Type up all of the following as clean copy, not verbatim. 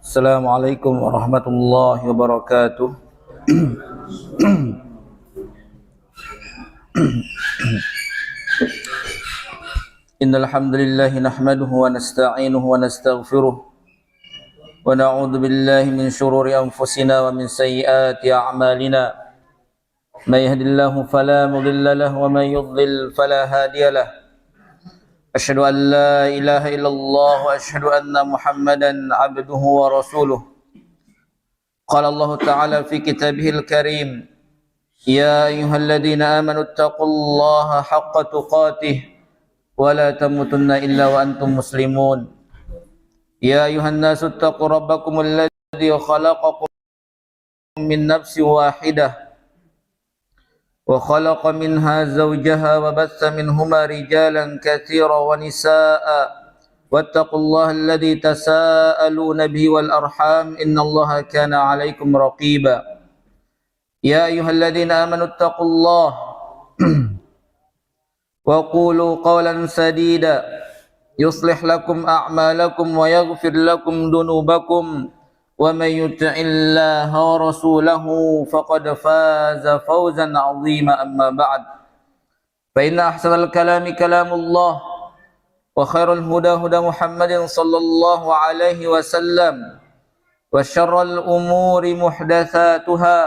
Assalamualaikum warahmatullahi wabarakatuh. Innal hamdalillah nahmaduhu wa nasta'inuhu wa nastaghfiruh wa na'udzu billahi min shururi anfusina wa min sayyiati a'malina. May yahdihillahu fala mudilla lahu wa may yudlil fala hadiya lahu. Asyhadu an la ilaha illallah wa asyhadu anna Muhammadan abduhu wa rasuluh. Qala Allah Ta'ala fi kitabihil karim, ya ayyuhalladzina amanu taqullaha haqqa tuqatih wa la tamutunna illa wa antum muslimun. Ya ayyuhan nasu taqu rabbakumul ladzi khalaqakum min nafsin wahidah wa khalaqa minha zawjaha wa batha minhuma rijalan katsiran wa nisaa'a wattaqullaha alladzi tasaaluna bihi wal arham innallaha kana 'alaikum raqiba. Ya ayyuhalladzina amanu taqullaha wa qulu qawlan sadida yuslih lakum a'malakum wa yaghfir lakum dhunubakum wa may yuti'illaha wa rasulahu faqad faza fawzan 'azima. Amma ba'd, fa inna ahsanal kalami kalamullah wa khairul huda huda Muhammadin sallallahu alaihi wasallam wa syarrul umuri muhdatsatuha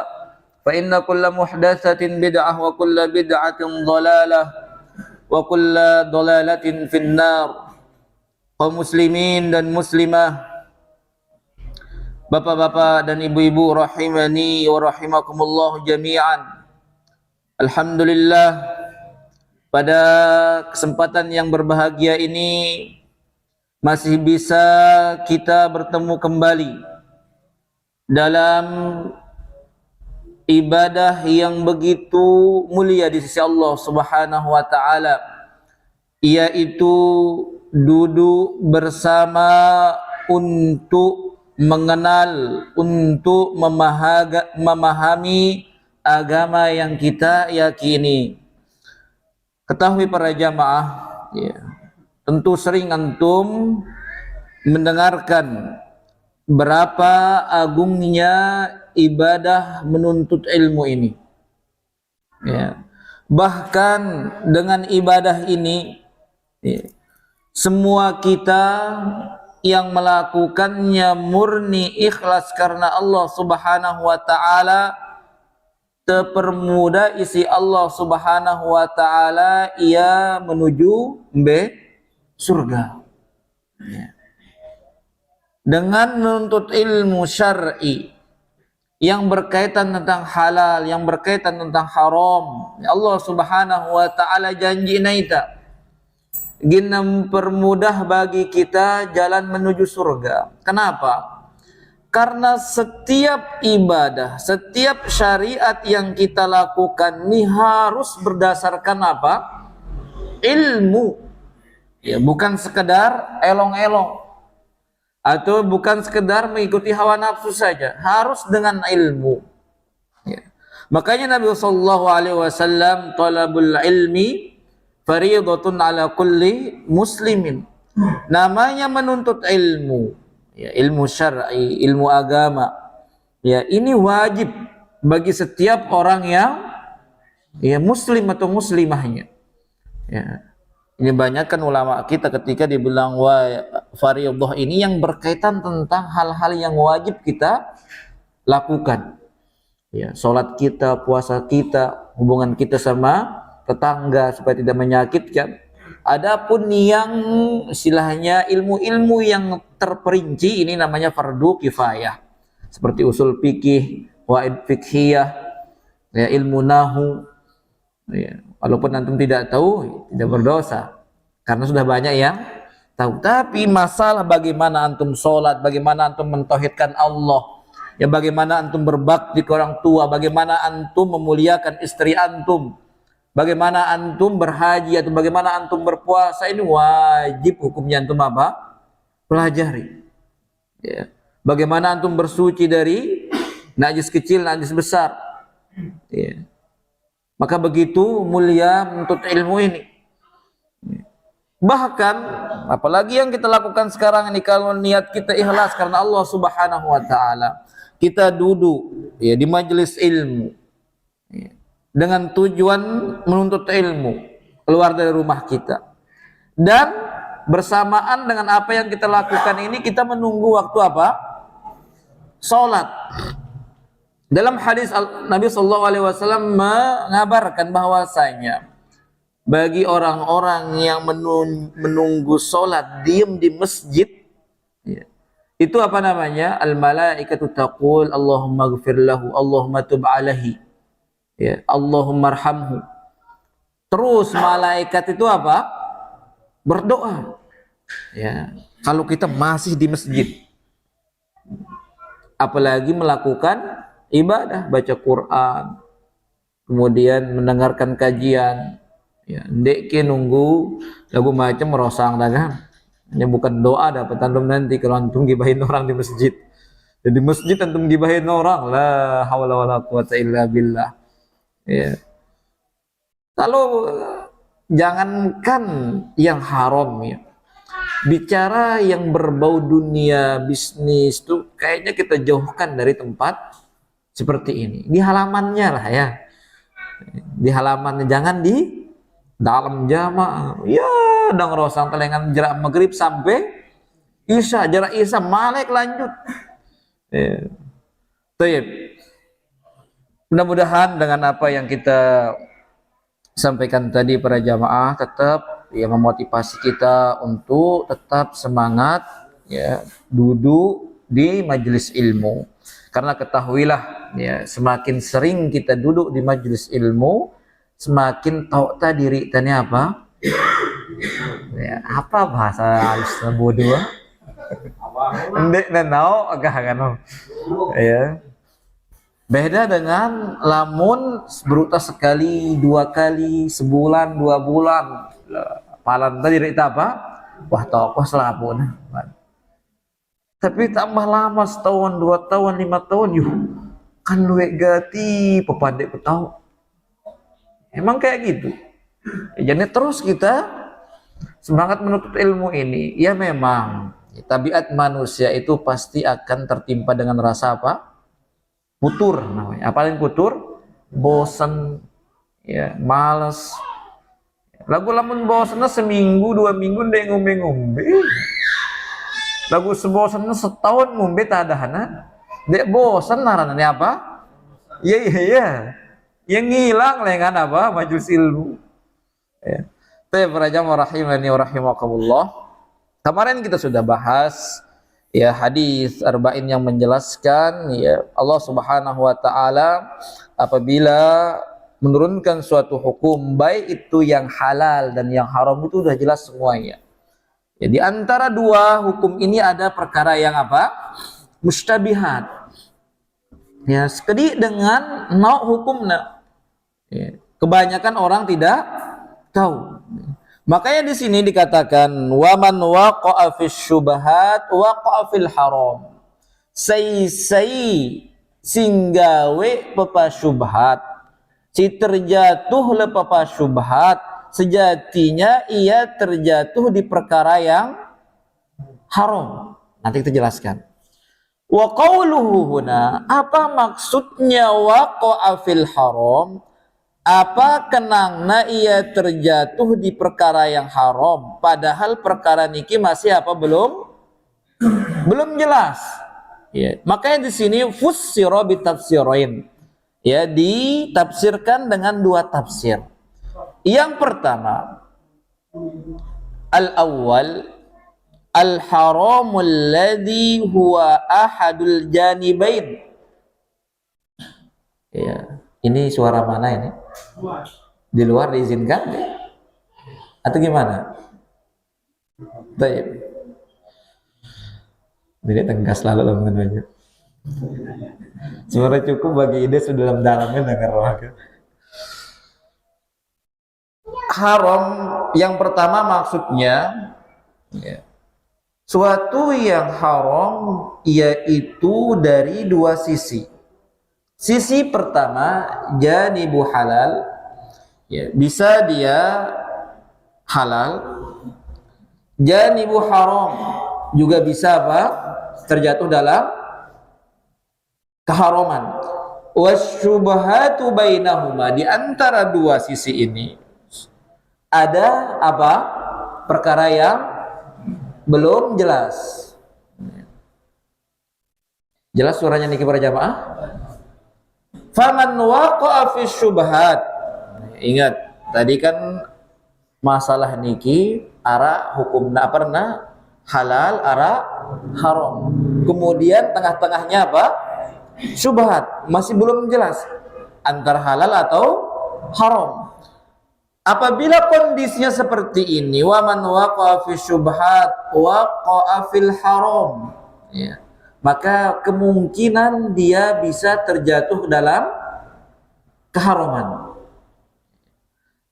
fa inna kulla muhdatsatin bid'ah wa kulla bid'atin dhalalah wa kulla dhalalatin finnar. Kaum muslimin dan muslimah, bapak-bapak dan ibu-ibu rahimani wa rahimakumullah jami'an. Alhamdulillah, pada kesempatan yang berbahagia ini masih bisa kita bertemu kembali dalam ibadah yang begitu mulia di sisi Allah Subhanahu wa taala, yaitu duduk bersama untuk mengenal, untuk memahami agama yang kita yakini. Ketahui para jamaah, ya, tentu sering antum mendengarkan berapa agungnya ibadah menuntut ilmu ini. Ya. Bahkan dengan ibadah ini, ya, semua kita yang melakukannya murni ikhlas karena Allah Subhanahu wa taala, terpermudah isi Allah Subhanahu wa taala ia menuju surga. Ya. Dengan menuntut ilmu syar'i yang berkaitan tentang halal, yang berkaitan tentang haram, Allah Subhanahu wa taala janji naita gina mempermudah bagi kita jalan menuju surga. Kenapa? Karena setiap ibadah, setiap syariat yang kita lakukan ini harus berdasarkan apa? Ilmu. Ya, bukan sekedar elong-elong atau bukan sekedar mengikuti hawa nafsu saja, harus dengan ilmu. Ya. Makanya Nabi sallallahu alaihi wasallam, talabul ilmi fariidatun ala kulli muslimin. Namanya menuntut ilmu, ya, ilmu syar'i, ilmu agama. Ya, ini wajib bagi setiap orang yang muslim atau muslimahnya. Ya. Ini banyak kan ulama kita ketika dibilang fariidah ini yang berkaitan tentang hal-hal yang wajib kita lakukan. Ya, salat kita, puasa kita, hubungan kita sama tetangga supaya tidak menyakitkan. Adapun yang istilahnya ilmu-ilmu yang terperinci ini namanya fardu kifayah. Seperti usul fikih, qawaid fiqhiyah, ya, ilmu nahwu. Ya, walaupun antum tidak tahu tidak berdosa karena sudah banyak yang tahu. Tapi masalah bagaimana antum sholat, bagaimana antum mentauhidkan Allah, ya, bagaimana antum berbakti ke orang tua, bagaimana antum memuliakan istri antum, bagaimana antum berhaji atau bagaimana antum berpuasa, ini wajib hukumnya antum apa? Pelajari. Ya. Bagaimana antum bersuci dari najis kecil, najis besar. Ya. Maka begitu mulia menuntut ilmu ini. Bahkan apalagi yang kita lakukan sekarang ini, kalau niat kita ikhlas karena Allah Subhanahu wa taala, kita duduk ya di majelis ilmu ya, dengan tujuan menuntut ilmu, keluar dari rumah kita, dan bersamaan dengan apa yang kita lakukan ini kita menunggu waktu apa? Salat. Dalam hadis Nabi sallallahu alaihi wasallam mengabarkan bahwasanya bagi orang-orang yang menunggu salat diem di masjid ya, itu apa namanya? Al malaikatu taqul Allahumma ighfir lahu, Allahumma tub alaihi ya, Allahumma arhamhu. Terus malaikat itu apa? Berdoa ya, kalau kita masih di masjid, apalagi melakukan ibadah, baca Quran, kemudian mendengarkan kajian ya, ndek ke nunggu lagu macam merosang dagang. Ini bukan doa dapat antum nanti kalau antum gibahin orang di masjid. Jadi masjid antum gibahin orang, la haula wala quwata illa billah ya. Kalau jangankan yang haram ya, bicara yang berbau dunia bisnis tuh kayaknya kita jauhkan dari tempat seperti ini. Di halamannya lah ya, di halamannya, jangan di dalam jamaah ya. Dang rosang telengan jarak maghrib sampai isya, jarak isya malek lanjut ya. Mudah-mudahan dengan apa yang kita sampaikan tadi para jamaah tetap ya memotivasi kita untuk tetap semangat ya duduk di majelis ilmu. Karena ketahuilah ya, semakin sering kita duduk di majelis ilmu, semakin tahu diri tadi apa? Ya, apa bahasa halus bodoh? Ndek nanau agak kan. Ya. Beda dengan lamun beruta sekali, dua kali, sebulan, 2 bulan. Palan tadi cerita apa? Wah, tokoh selapun. Tapi tambah lama, setahun, 2 tahun, 5 tahun, yuh kan luwek gati pepadek petau. Emang kayak gitu. Jadi terus kita semangat menuntut ilmu ini. Ya memang tabiat manusia itu pasti akan tertimpa dengan rasa apa? Putur namanya. Apalagi putur, bosan, ya, males. Lagu lamun bosannya seminggu, 2 minggu ndek ngombe-ngombe. Lagu sebosannya setahun ngombe tadahana. Ndek bosan narannya apa? Iya. Yang ngilang lengan apa? Majelis ilmu. Ya. Tapi para jamaah rahimani wa rahimakumullah. Kemarin kita sudah bahas ya hadis arba'in yang menjelaskan ya Allah Subhanahu wa taala apabila menurunkan suatu hukum, baik itu yang halal dan yang haram, itu sudah jelas semuanya. Ya, di antara 2 hukum ini ada perkara yang apa? Mustabihat. Ya, sekedi dengan hukumnya. Ya, kebanyakan orang tidak tahu. Makanya di sini dikatakan waman waqa'a fis syubhat waqa'a fil haram. Sai singgawe pepa syubhat. Si terjatuh le pepa syubhat, sejatinya ia terjatuh di perkara yang haram. Nanti kita jelaskan. Wa qauluhu huna, apa maksudnya waqa'a fil haram? Apa kenangna ia terjatuh di perkara yang haram, padahal perkara niki masih apa belum jelas. Ya, makanya di sini fussira bitafsirain. Ya, ditafsirkan dengan 2 tafsir. Yang pertama, al-awwal al-haramul ladzi huwa ahadul janibain. Ya, ini suara mana ini? Di luar diizinkan atau gimana? Baik. Jadi tegas lalu mengenainya. Suara cukup bagi ide sudah dalamnya dengar wakil. Haram yang pertama maksudnya ya, suatu yang haram yaitu dari 2 sisi. Sisi pertama janibu halal, ya, bisa dia halal janibu haram juga bisa apa? Terjatuh dalam keharaman. Wasyubhatu bainahuma, di antara dua sisi ini ada apa? Perkara yang belum jelas. Jelas suaranya niki para jamaah? Faman waqa'a fi syubhat. Ingat, tadi kan masalah niki ara hukumna pernah halal, ara haram. Kemudian tengah-tengahnya apa? Syubhat, masih belum jelas antara halal atau haram. Apabila kondisinya seperti ini, wa man waqa'a fi syubhat waqa'a fil haram, ya, maka kemungkinan dia bisa terjatuh dalam keharaman.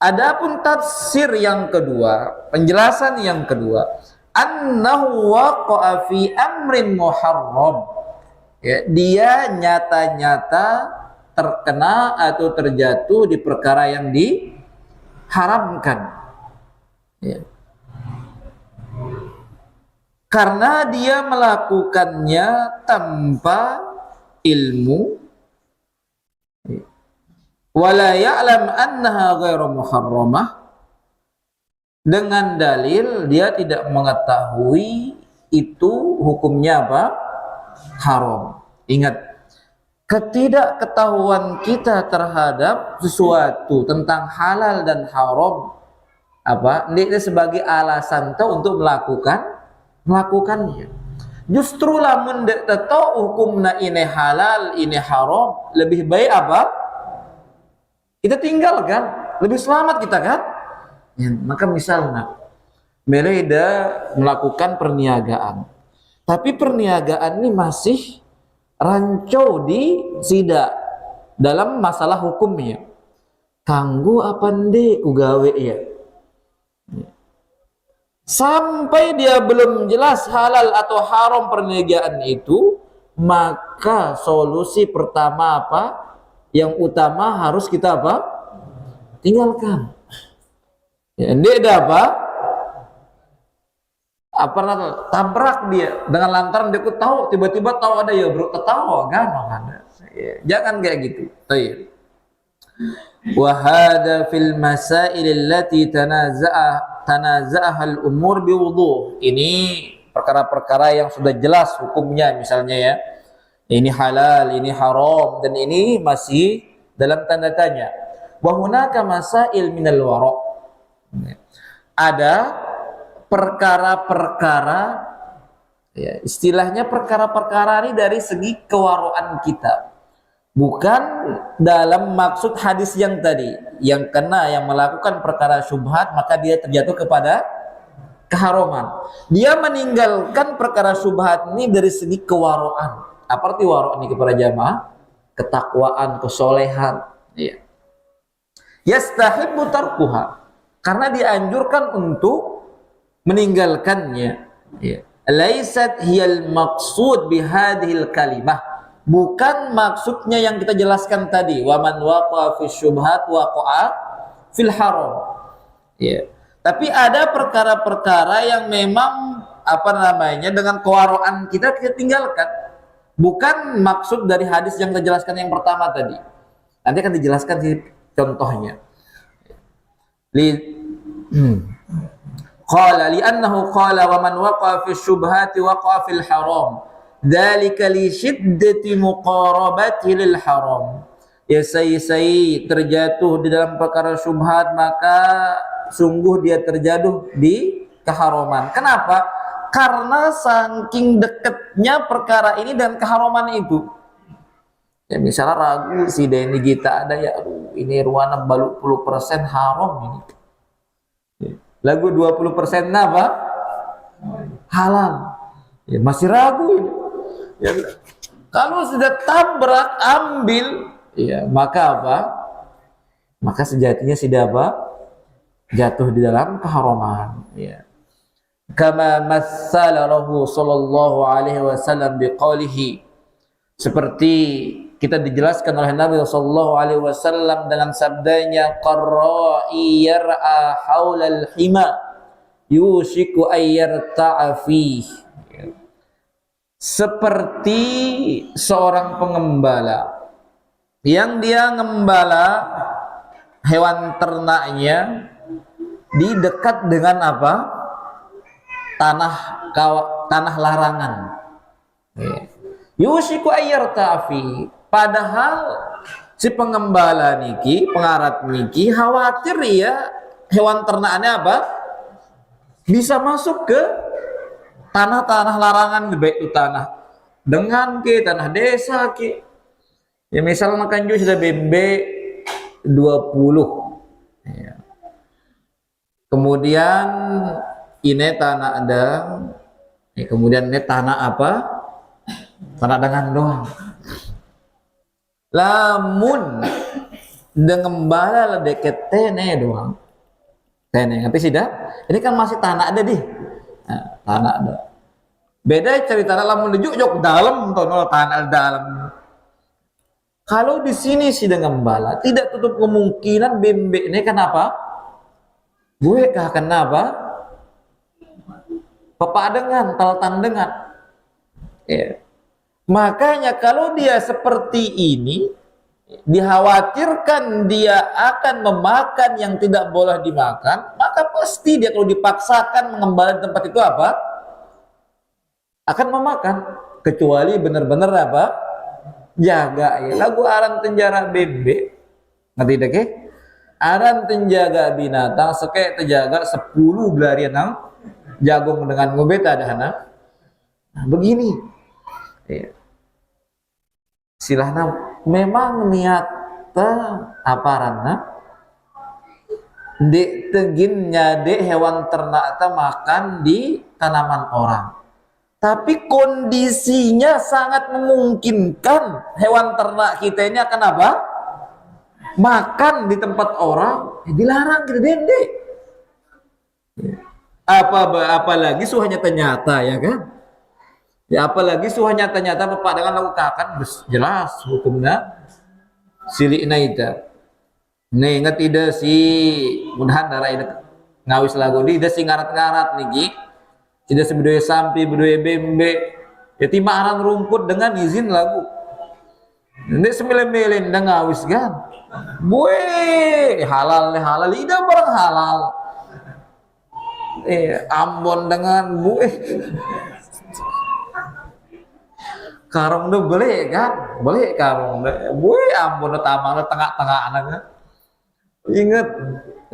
Adapun tafsir yang kedua, penjelasan yang kedua, annahu waqa'a fi amrin muharram, ya, dia nyata-nyata terkena atau terjatuh di perkara yang diharamkan, ya. Karena dia melakukannya tanpa ilmu, wala ya'lam annaha ghairu muharramah, dengan dalil dia tidak mengetahui itu hukumnya apa? Haram. Ingat, ketidakketahuan kita terhadap sesuatu tentang halal dan haram apa? Ini sebagai alasan untuk melakukannya. Justru lamun dek tahu hukumna ini halal, ini haram, lebih baik apa? Kita tinggalkan, lebih selamat kita kan? Ya, maka misalnya mereka melakukan perniagaan, tapi perniagaan ini masih rancu di sida dalam masalah hukumnya. Kanggu apa ndek ugawe ya? Sampai dia belum jelas halal atau haram perniagaan itu, maka solusi pertama apa? Yang utama harus kita apa? Tinggalkan. Ya, dia ada apa? Tabrak dia dengan lantaran dia tahu, tiba-tiba tahu ada ya bro, ketawa kan? Ya, jangan kayak gitu. Baik. Wa hada fil masail allati tanaza'aha al-umur biwuduh. Ini perkara-perkara yang sudah jelas hukumnya, misalnya ya, ini halal, ini haram, dan ini masih dalam tanda tanya. Wa hunaka masail minal wara'. Ada perkara-perkara, ya, istilahnya perkara-perkara ini dari segi kewaraan kita, bukan dalam maksud hadis yang tadi, yang melakukan perkara syubhat maka dia terjatuh kepada keharaman. Dia meninggalkan perkara syubhat ini dari segi kewaraan. Apa arti wara' ini kepada jamaah? Ketakwaan, kesolehan, ya. Yastahibbu tarkuha, karena dianjurkan untuk meninggalkannya, ya. Laisat hiyal maqsud bihadhil kalimah, bukan maksudnya yang kita jelaskan tadi, wa man waqa'a fi syubhat waqa'a fil haram, ya. Tapi ada perkara-perkara yang memang dengan kewaraan kita tinggalkan, bukan maksud dari hadis yang kita jelaskan yang pertama tadi. Nanti akan dijelaskan di contohnya. Qala li'annahu qala wa man waqa'a fi syubhati waqa'a fil haram. Dzalika li syiddati muqarabati lil haram. Ya sai terjatuh di dalam perkara syubhat, maka sungguh dia terjatuh di keharaman. Kenapa? Karena saking dekatnya perkara ini dan keharaman itu. Ya misalnya ragu si Deni kita ada ya, aduh ini ruana balu 10% haram ini. Ya, lagu 20% apa? Halal. Ya masih ragu ini. Ya, kalau sudah tabrak ambil, ya maka apa? Maka sejatinya sudah apa? Jatuh di dalam keharaman. Ya. Kama massalahu sallallahu alaihi wasallam biqaulihi, seperti kita dijelaskan oleh Nabi sallallahu alaihi wasallam dengan sabdanya, qarra'i yar'a haulal hima yushiku ayyarta'a fih, seperti seorang pengembala yang dia ngembala hewan ternaknya di dekat dengan apa? Tanah larangan. Yushiku ayyarta'a fih, padahal si pengembala niki, pengarat niki khawatir ya hewan ternaknya apa? Bisa masuk ke tanah-tanah larangan, baik itu tanah dengan ke tanah desa ke. Ya misalnya makan jus sudah BB 20. Ya. Kemudian ini tanah ada, ya, kemudian ini tanah apa? Tanah dengan doang. Lamun dengan bala deket tene doang. Tene, ngerti sih dah? Ini kan masih tanah ada di. Nah, tanah ada. Beda cerita lamun dijuk dalam tono tanah dalam. Kalau di sini si dengan bala tidak tutup kemungkinan bembek ini kenapa? Gue kah kenapa? Pepadengan, taltan dengan. Ya. Makanya kalau dia seperti ini, dikhawatirkan dia akan memakan yang tidak boleh dimakan, maka pasti dia kalau dipaksakan mengembala di tempat itu apa? Akan memakan, kecuali benar-benar apa? Jaga ya. Lagu aran tenjara bebe, ngerti deh ke? Aran tenjaga binatang, sekek terjaga 10 belarian nang jagung dengan ngobeta ada hana. Nah, begini. Ya. Silahna memang niat aparanna dek tegin nyade hewan ternak makan di tanaman orang, tapi kondisinya sangat memungkinkan hewan ternak kita ini akan apa? Makan di tempat orang, dilarang kita dendek. Apalagi suhanya ternyata ya kan? Ya apalagi suhanya ternyata bapak dengan lagu kakan jelas hukumnya silikna itu. Nih ingat tidak si mudahan darah ini ngawis lagu di ida si ngarat-ngarat nih tidak sebudaya sampai budaya bembe ya timaran rumput dengan izin lagu. Ini sembilan-sembilan dah ngawis kan. Buih halal ida barang halal. Ambon dengan buih. Karung tuh boleh kan? Boleh karung. Boleh Ambon tamang tengah-tengah anaknya. Ingat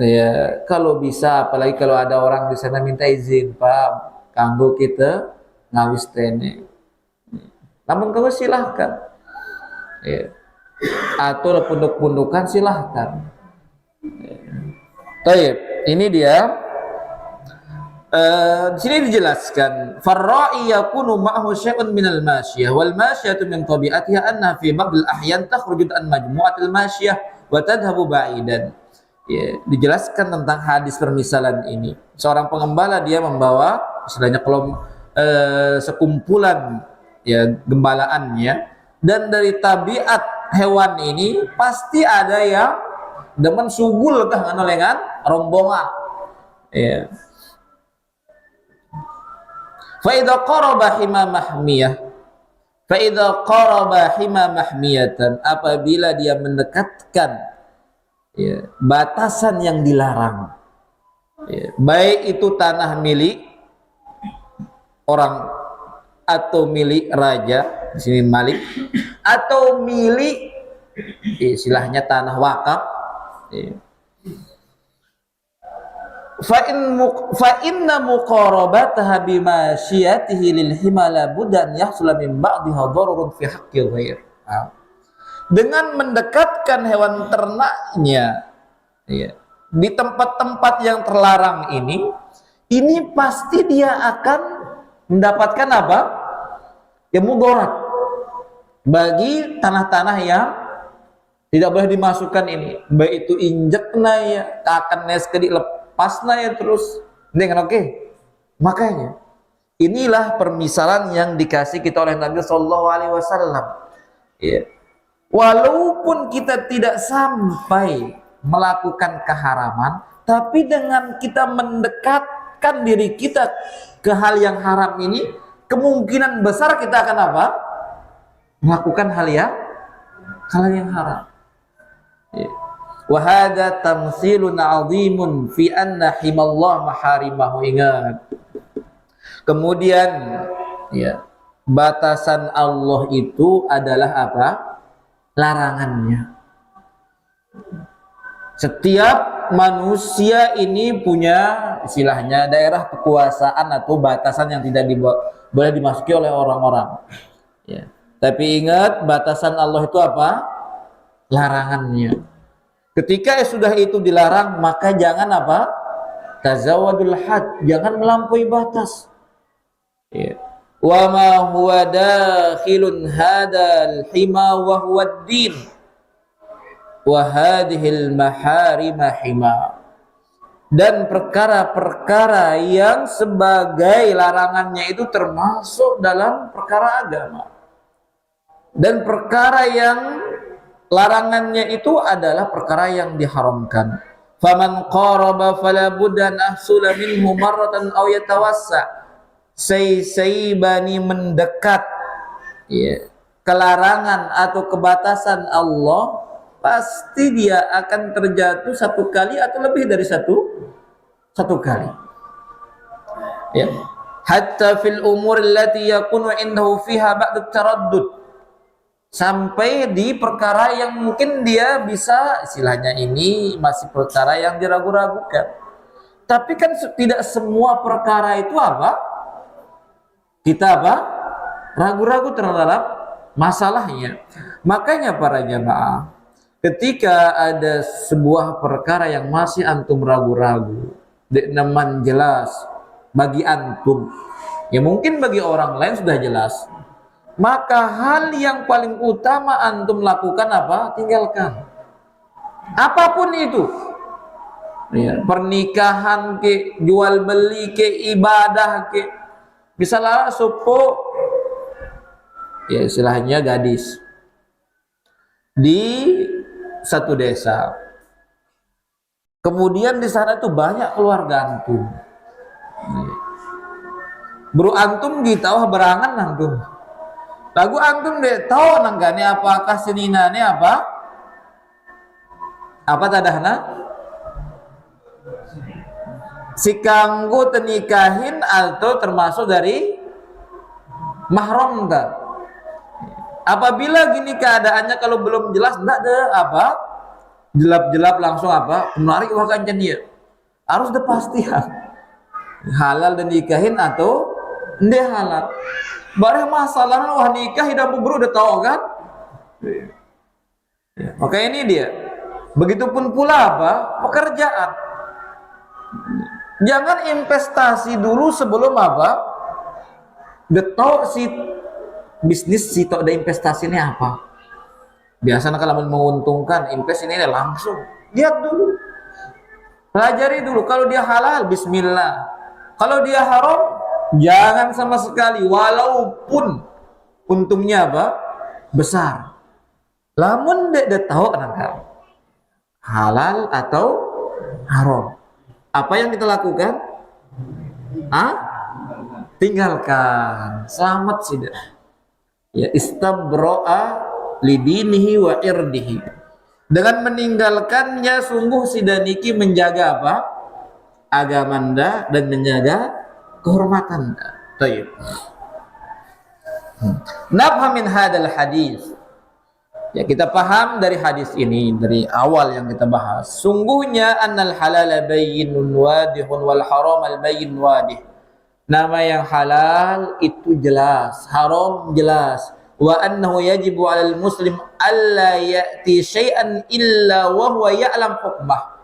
ya kalau bisa, apalagi kalau ada orang di sana minta izin, Pak, kanggo kita ngawis tene. Namun kalau silahkan. Ya. Atau punduk-pundukan silahkan. Baik, ini dia. Di sini dijelaskan farra'i yakunu ma'ahu syai'un minal masyiyah wal masyiyatu min tabi'atiha anna fi ba'dil ahyan takhruju an majmu'atil masyiyah wa tadhhabu ba'idan. Ya, dijelaskan tentang hadis permisalan ini. Seorang pengembala dia membawa istilahnya sekumpulan ya gembalaannya, dan dari tabiat hewan ini pasti ada yang demen sugul kah nganolengan rombongan. Ya. Fa'idha qaraba hima mahmiyah, fa'idha qaraba hima mahmiyatan, apabila dia mendekatkan ya, batasan yang dilarang ya, baik itu tanah milik orang atau milik raja, di sini malik, atau milik istilahnya tanah wakaf ya. Fa inna muqarabataha bima syiyatihi lil himala budan yahsul min ba'dha darurun fi haqqil ghair. Dengan mendekatkan hewan ternaknya ya, di tempat-tempat yang terlarang ini pasti dia akan mendapatkan apa? Ya mudarat bagi tanah-tanah yang tidak boleh dimasukkan ini, baik itu injekna ya, akan neskedi pasna ya terus dengan oke. Makanya inilah permisalan yang dikasih kita oleh Nabi Shallallahu Alaihi Wasallam. Ya. Walaupun kita tidak sampai melakukan keharaman, tapi dengan kita mendekat mendekatkan diri kita ke hal yang haram ini, kemungkinan besar kita akan apa? Melakukan hal yang haram. Wa hadza tamtsilun 'azimun fi anna himallah maharimahu. Ingat. Kemudian ya, batasan Allah itu adalah apa? Larangannya. Setiap manusia ini punya istilahnya daerah kekuasaan atau batasan yang tidak boleh dimasuki oleh orang-orang. Ya. Tapi ingat, batasan Allah itu apa? Larangannya. Ketika sudah itu dilarang, maka jangan apa? Tazawadul had, jangan melampaui batas. Ya. Wa ma huwa dakhilun hadal hima wa huwa ad-din wa hadhil maharima hima. Dan perkara-perkara yang sebagai larangannya itu termasuk dalam perkara agama. Dan perkara yang larangannya itu adalah perkara yang diharamkan. Faman qaraba fala budda an ahsula minhu marratan aw yatawassa. Saybani mendekat ya, kelarangan atau kebatasan Allah, pasti dia akan terjatuh satu kali atau lebih dari satu kali. Ya. Hatta fil umur allati yakunu indahu fiha ba'd taraddud. Sampai di perkara yang mungkin dia bisa istilahnya ini masih perkara yang diragu-ragukan. Tapi kan tidak semua perkara itu apa? Kita apa? Ragu-ragu terhadap masalahnya. Makanya para jamaah, ketika ada sebuah perkara yang masih antum ragu-ragu, naman jelas bagi antum, ya mungkin bagi orang lain sudah jelas, maka hal yang paling utama antum lakukan apa? Tinggalkan. Apapun itu, ya, pernikahan ke, jual beli ke, ibadah ke, misalnya supo, ya istilahnya gadis di satu desa, kemudian di sana tuh banyak keluarga antum, bro antum gitu berangan antum, lagu antum deh tahu nanggane apakah seninane apa tadahna si kanggo tenikahin atau termasuk dari mahram enggak? Apabila gini keadaannya kalau belum jelas enggak ada apa? Jelap-jelap langsung apa? Menarik wakancan dia. Harus ada pastian. Halal dan nikahin atau enggak halal. Barang masalahnya wah nikah hidup buru udah tahu kan? Oke, ini dia. Begitupun pula apa? Pekerjaan. Jangan investasi dulu sebelum apa? Betul si bisnis si tok ada investasinya apa? Biasanya kalau menguntungkan invest ini langsung lihat dulu, pelajari dulu. Kalau dia halal, bismillah. Kalau dia haram, jangan sama sekali. Walaupun untungnya apa? Besar. Lamun dek tahu kan halal atau haram. Apa yang kita lakukan? Tinggalkan. Selamat sih. Ya, istabro'a lidinihi wa irdihi. Dengan meninggalkannya sungguh si daniki menjaga apa? Agamanda dan menjaga kehormatan. Baik. Nafham min hadal hadis. Ya, kita paham dari hadis ini, dari awal yang kita bahas. Sungguhnya annal halala bayyinun wadihun wal haram al bayyin wadih. Nama yang halal itu jelas, haram jelas. Wa annahu yajibu 'alal muslim alla ya'ti syai'an illa wa huwa ya'lam hukmah.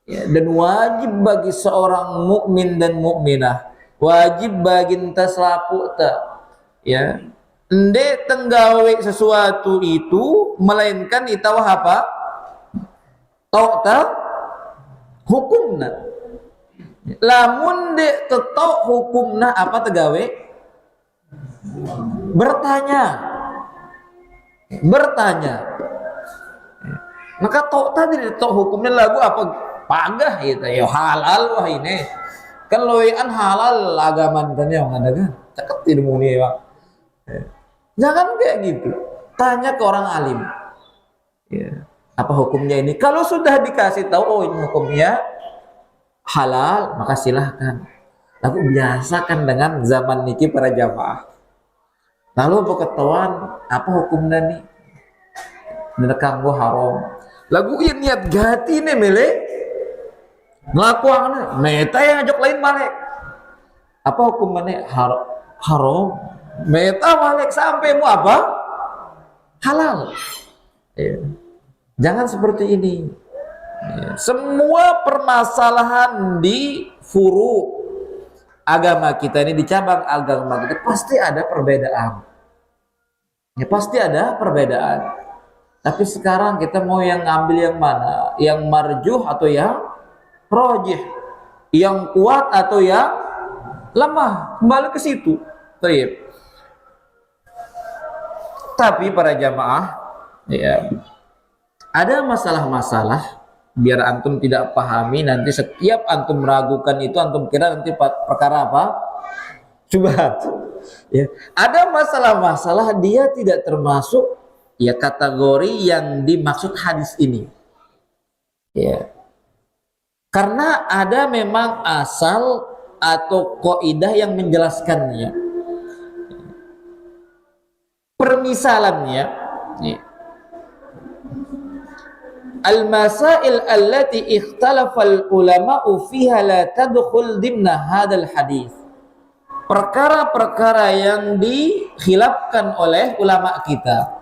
Ya, dan wajib bagi seorang mukmin dan mukminah, wajib bagi enta selapu ta, ya, ende tenggawe sesuatu itu melainkan itawah apa? Tahu tak hukumna. Lamun de tetau hukumna apa tegawe? Bertanya. Maka tahu tadi tahu hukumnya lagu apa? Pagah gitu ya halal wah ini. Kan loean halal agaman kan yang ada kan. Cakep tidak muni Pak. Jangan kayak gitu. Tanya ke orang alim. Ya. Apa hukumnya ini? Kalau sudah dikasih tahu, oh ini hukumnya halal, maka silahkan. Lalu biasakan dengan zaman niki para jamaah. Lalu berketahuan apa hukumnya nih? Menekang gua haram. Lagu ieu niat gati nih mele. Ngelakuan meta yang ngajak lain balik. Apa hukumnya haram? Meta balik sampai mu apa? Halal. Ya. Jangan seperti ini. Ya. Semua permasalahan di furu agama kita ini, di cabang agama kita pasti ada perbedaan. Ya pasti ada perbedaan. Tapi sekarang kita mau yang ngambil yang mana? Yang marjuh atau yang rojih? Yang kuat atau yang lemah? Kembali ke situ. Baik. Tapi para jamaah, ya, ada masalah-masalah biar antum tidak pahami, nanti setiap antum meragukan itu antum kira nanti perkara apa? Syubhat. Ya. Ada masalah-masalah dia tidak termasuk ya kategori yang dimaksud hadis ini. Ya. Karena ada memang asal atau kaidah yang menjelaskannya. Permisalannya, ya. Al-masail allati ikhtalafa al-ulama'u fiha la tadkhul dimna hadzal hadis. Perkara-perkara yang dikhilafkan oleh ulama kita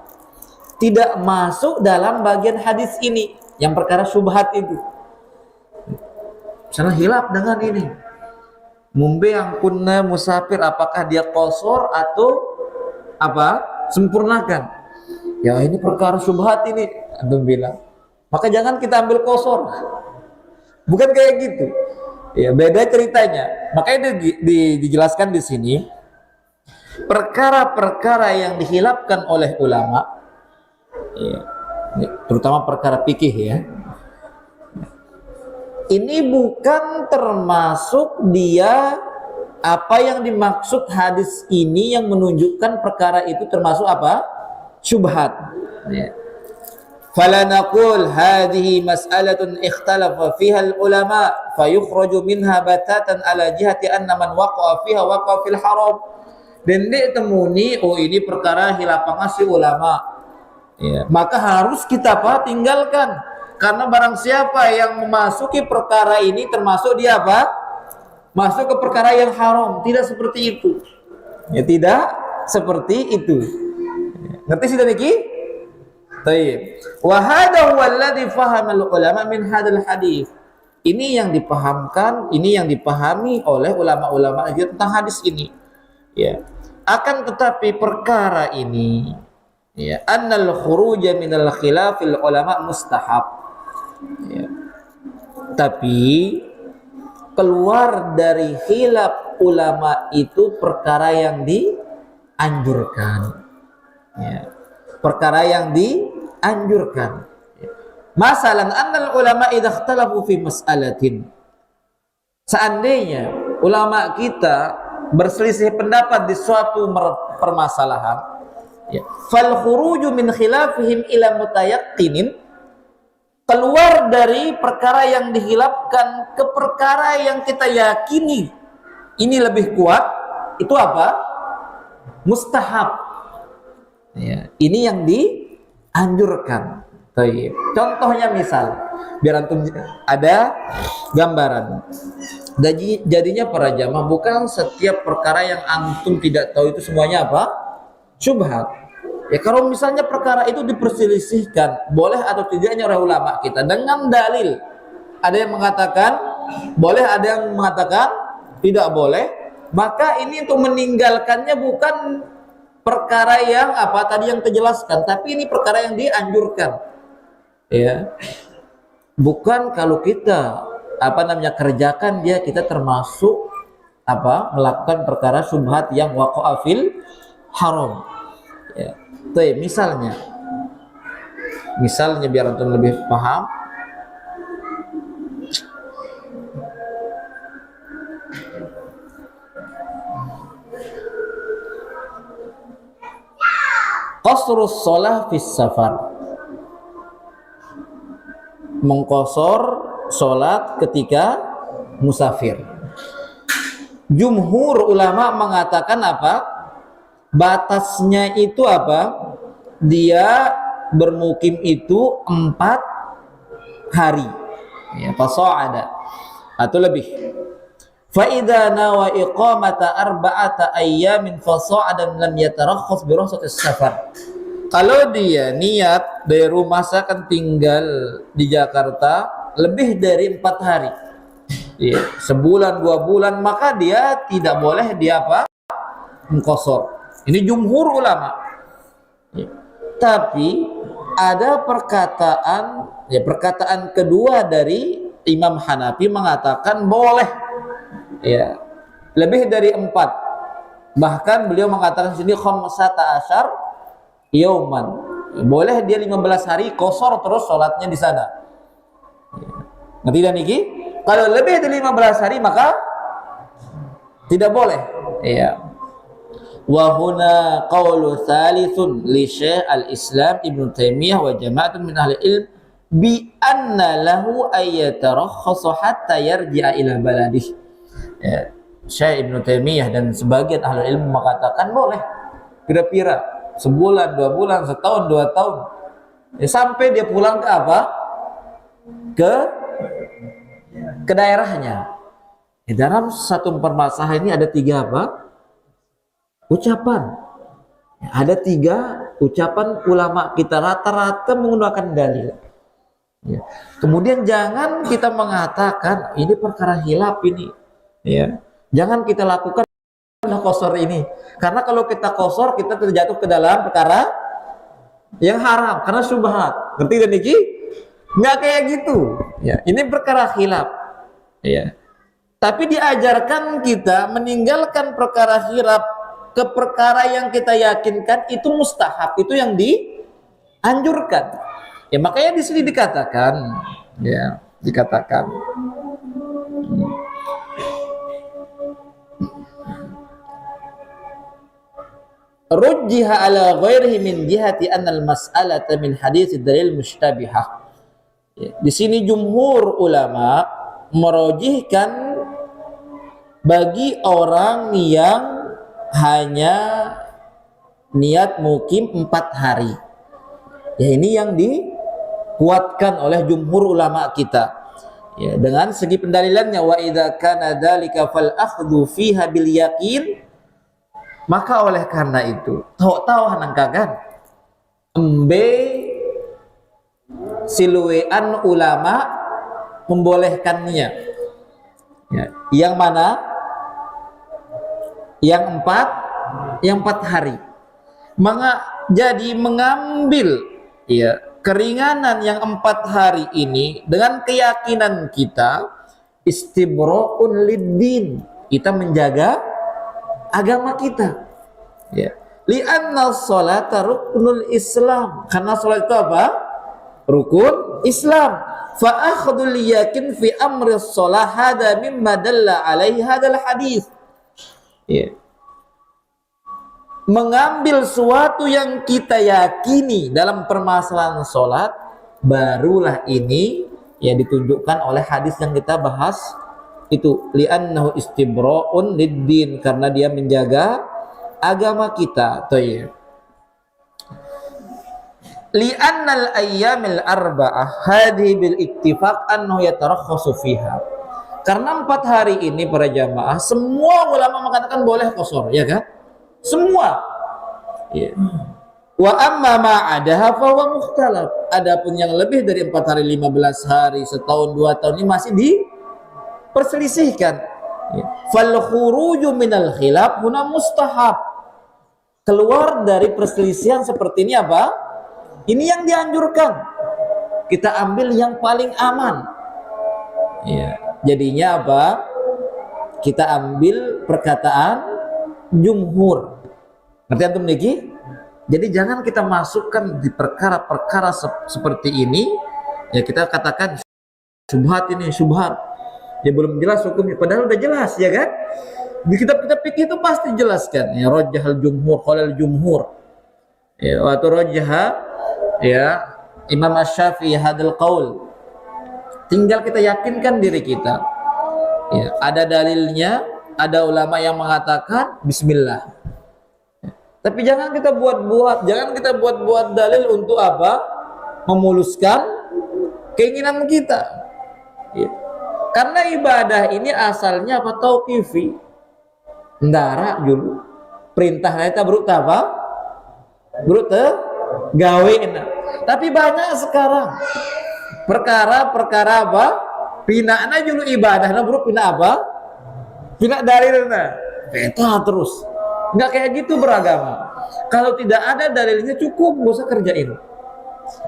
tidak masuk dalam bagian hadis ini, yang perkara syubhat itu. Misalnya hilaf dengan ini. Mumbe yang kunna musafir, apakah dia qasar atau apa? Sempurnakan. Ya ini perkara syubhat ini, antum bilang. Maka jangan kita ambil qasar. Bukan kayak gitu. Ya, beda ceritanya. Makanya dijelaskan di sini perkara-perkara yang dihilafkan oleh ulama, ya, terutama perkara fikih ya. Ini bukan termasuk dia apa yang dimaksud hadis ini yang menunjukkan perkara itu termasuk apa? Syubhat. Ya. Fala naqul hadhihi mas'alatun ikhtalafa fiha al-ulama fayukhraju minha batatan ala jihati anna man waqa'a fiha waqa'a fil haram. Dan dia temuni, oh ini perkara hilafan si ulama. Ya, maka harus kita apa? Tinggalkan. Karena barang siapa yang memasuki perkara ini termasuk dia apa? Masuk ke perkara yang haram. Tidak seperti itu. Ya tidak seperti itu. Ngerti sih niki? Baik. Wa hadha huwa alladhi fahama al-ulama min hadzal hadis. Ini yang dipahamkan, ini yang dipahami oleh ulama-ulama tentang hadis ini. Ya. Akan tetapi perkara ini, ya, annal khuruja minal khilafil ulama mustahab. Ya. Tapi keluar dari khilaf ulama itu perkara yang dianjurkan. Ya. Perkara yang dianjurkan. Masalan annal ulama idza ikhtalafu fi mas'alatin. Seandainya ulama kita berselisih pendapat di suatu permasalahan, ya, fal khuruju min khilafihim ila mutayaqqinin, keluar dari perkara yang dihilafkan ke perkara yang kita yakini ini lebih kuat, itu apa? Mustahab. Ya, ini yang dianjurkan. Baik. Contohnya misal, biar antum ada gambaran. Jadinya para jamaah, bukan setiap perkara yang antum tidak tahu itu semuanya apa? Syubhat. Ya kalau misalnya perkara itu diperselisihkan boleh atau tidaknya oleh ulama kita dengan dalil. Ada yang mengatakan boleh, ada yang mengatakan tidak boleh. Maka ini untuk meninggalkannya bukan perkara yang apa tadi yang terjelaskan, tapi ini perkara yang dianjurkan. Ya. Bukan kalau kita kerjakan dia, kita termasuk melakukan perkara syubhat yang waqa'a fil haram. Ya. Tuh, misalnya biar untuk lebih paham, qasrus shalah fis safar, mengqasar salat ketika musafir. Jumhur ulama mengatakan apa? Batasnya itu apa? Dia bermukim itu 4 hari. Ya, fasa'ada atau lebih. Fa idza nawa iqamata arba'ata ayyamin fasa'adan lam yatarakhas bi rukhsatis safar. Kalau dia niat dari rumah saya akan tinggal di Jakarta lebih dari 4 hari, ya, sebulan 2 bulan, maka dia tidak boleh dia apa? Mengqasar. Ini jumhur ulama. Ya. Tapi ada perkataan kedua dari Imam Hanafi mengatakan boleh, ya, lebih dari 4. Bahkan beliau mengatakan sini khamsata asyar yauman, boleh dia 15 hari qasar terus sholatnya di sana. Ngerti dan niki? Kalau lebih dari 15 hari maka tidak boleh. Ya. Wa huna qawlu thalithun li Syekh al-Islam Ibnu Taimiyah wa jama'atun min ahli ilm bi anna lahu ayyatarakhasa hatta yarji'a ila baladih. Ya. Syekh Ibnu Taimiyah dan sebagian ahli ilmu mengatakan boleh kira-kira sebulan, 2 bulan, setahun, 2 tahun, ya, sampai dia pulang ke apa? Ke daerahnya. Di dalam satu permasalahan ini ada 3 apa? Ucapan. Ya, ada 3 ucapan ulama kita rata-rata menggunakan dalil. Ya. Kemudian jangan kita mengatakan ini perkara khilaf ini. Ya. Jangan kita lakukan qasar ini, karena kalau kita qasar kita terjatuh ke dalam perkara yang haram karena syubhat. Ngerti dan iki? Nggak kayak gitu. Ya, ini perkara khilaf. Ya. Tapi diajarkan kita meninggalkan perkara khilaf ke perkara yang kita yakinkan itu mustahab, itu yang dianjurkan. Ya, makanya di sini dikatakan, ya, dikatakan rujjiha ala ghairihi min jihati annal mas'alata min hadits dalil mushtabihah. Ya, di sini jumhur ulama merojihkan bagi orang yang hanya niat mukim 4 hari. Ya, ini yang dikuatkan oleh jumhur ulama kita. Ya, dengan segi pendalilannya wa idza kana dzalika fal akhdhu fiha bil yaqin, maka oleh karena itu tahu hanangkagan embe siluean ulama membolehkannya. Ya, yang mana? Yang 4 hari. Jadi mengambil, ya, keringanan yang 4 hari ini dengan keyakinan kita istibra'un lid-din, kita menjaga agama kita. Ya. Li'anna sholata ruknul Islam, karena sholat itu apa? Rukun Islam. Fa akhdul yakin fi amri sholah hada mimma dalla alaihi hadal hadis. Ya. Mengambil suatu yang kita yakini dalam permasalahan sholat, barulah ini yang ditunjukkan oleh hadis yang kita bahas itu, li'annahu istibra'un lid-din, karena dia menjaga agama kita. Thayyib. Li'annal ayyamil arba'ah hadhi bil ittifaq annahu yatarakhasu fiha. Karena 4 hari ini para jamaah semua ulama mengatakan boleh qasar, ya kan? Semua. Ya. Wa amma ma adaha fa huwa mukhtalaf. Adapun yang lebih dari 4 hari, 15 hari, setahun, 2 tahun ini masih diperselisihkan. Ya. Fal khuruju minal khilaf huna mustahab. Keluar dari perselisihan seperti ini apa? Ini yang dianjurkan. Kita ambil yang paling aman. Ya. Jadinya apa? Kita ambil perkataan jumhur. Ngerti antum niki? Jadi jangan kita masukkan di perkara-perkara seperti ini, ya kita katakan syubhat ini, syubhat. Ya belum jelas hukumnya, padahal udah jelas, ya kan? Di kitab-kitab fikih itu pasti jelaskan. Ya rajjahal jumhur, qalal jumhur. Ya, wa turajjaha ya Imam Asy-Syafi'i hadal qaul. Tinggal kita yakinkan diri kita. Ya, ada dalilnya, ada ulama yang mengatakan bismillah. Tapi jangan kita buat-buat dalil untuk apa? Memuluskan keinginan kita. Ya. Karena ibadah ini asalnya apa? Tauqifi. Ndara dulu. Perintahnya itu beruta apa? Beruta gawe. Tapi banyak sekarang perkara-perkara apa? Pinana dulu ibadah, bro, pina apa? Pina dalilnya. Peta terus. Nggak kayak gitu beragama. Kalau tidak ada dalilnya cukup, nggak usah kerjain.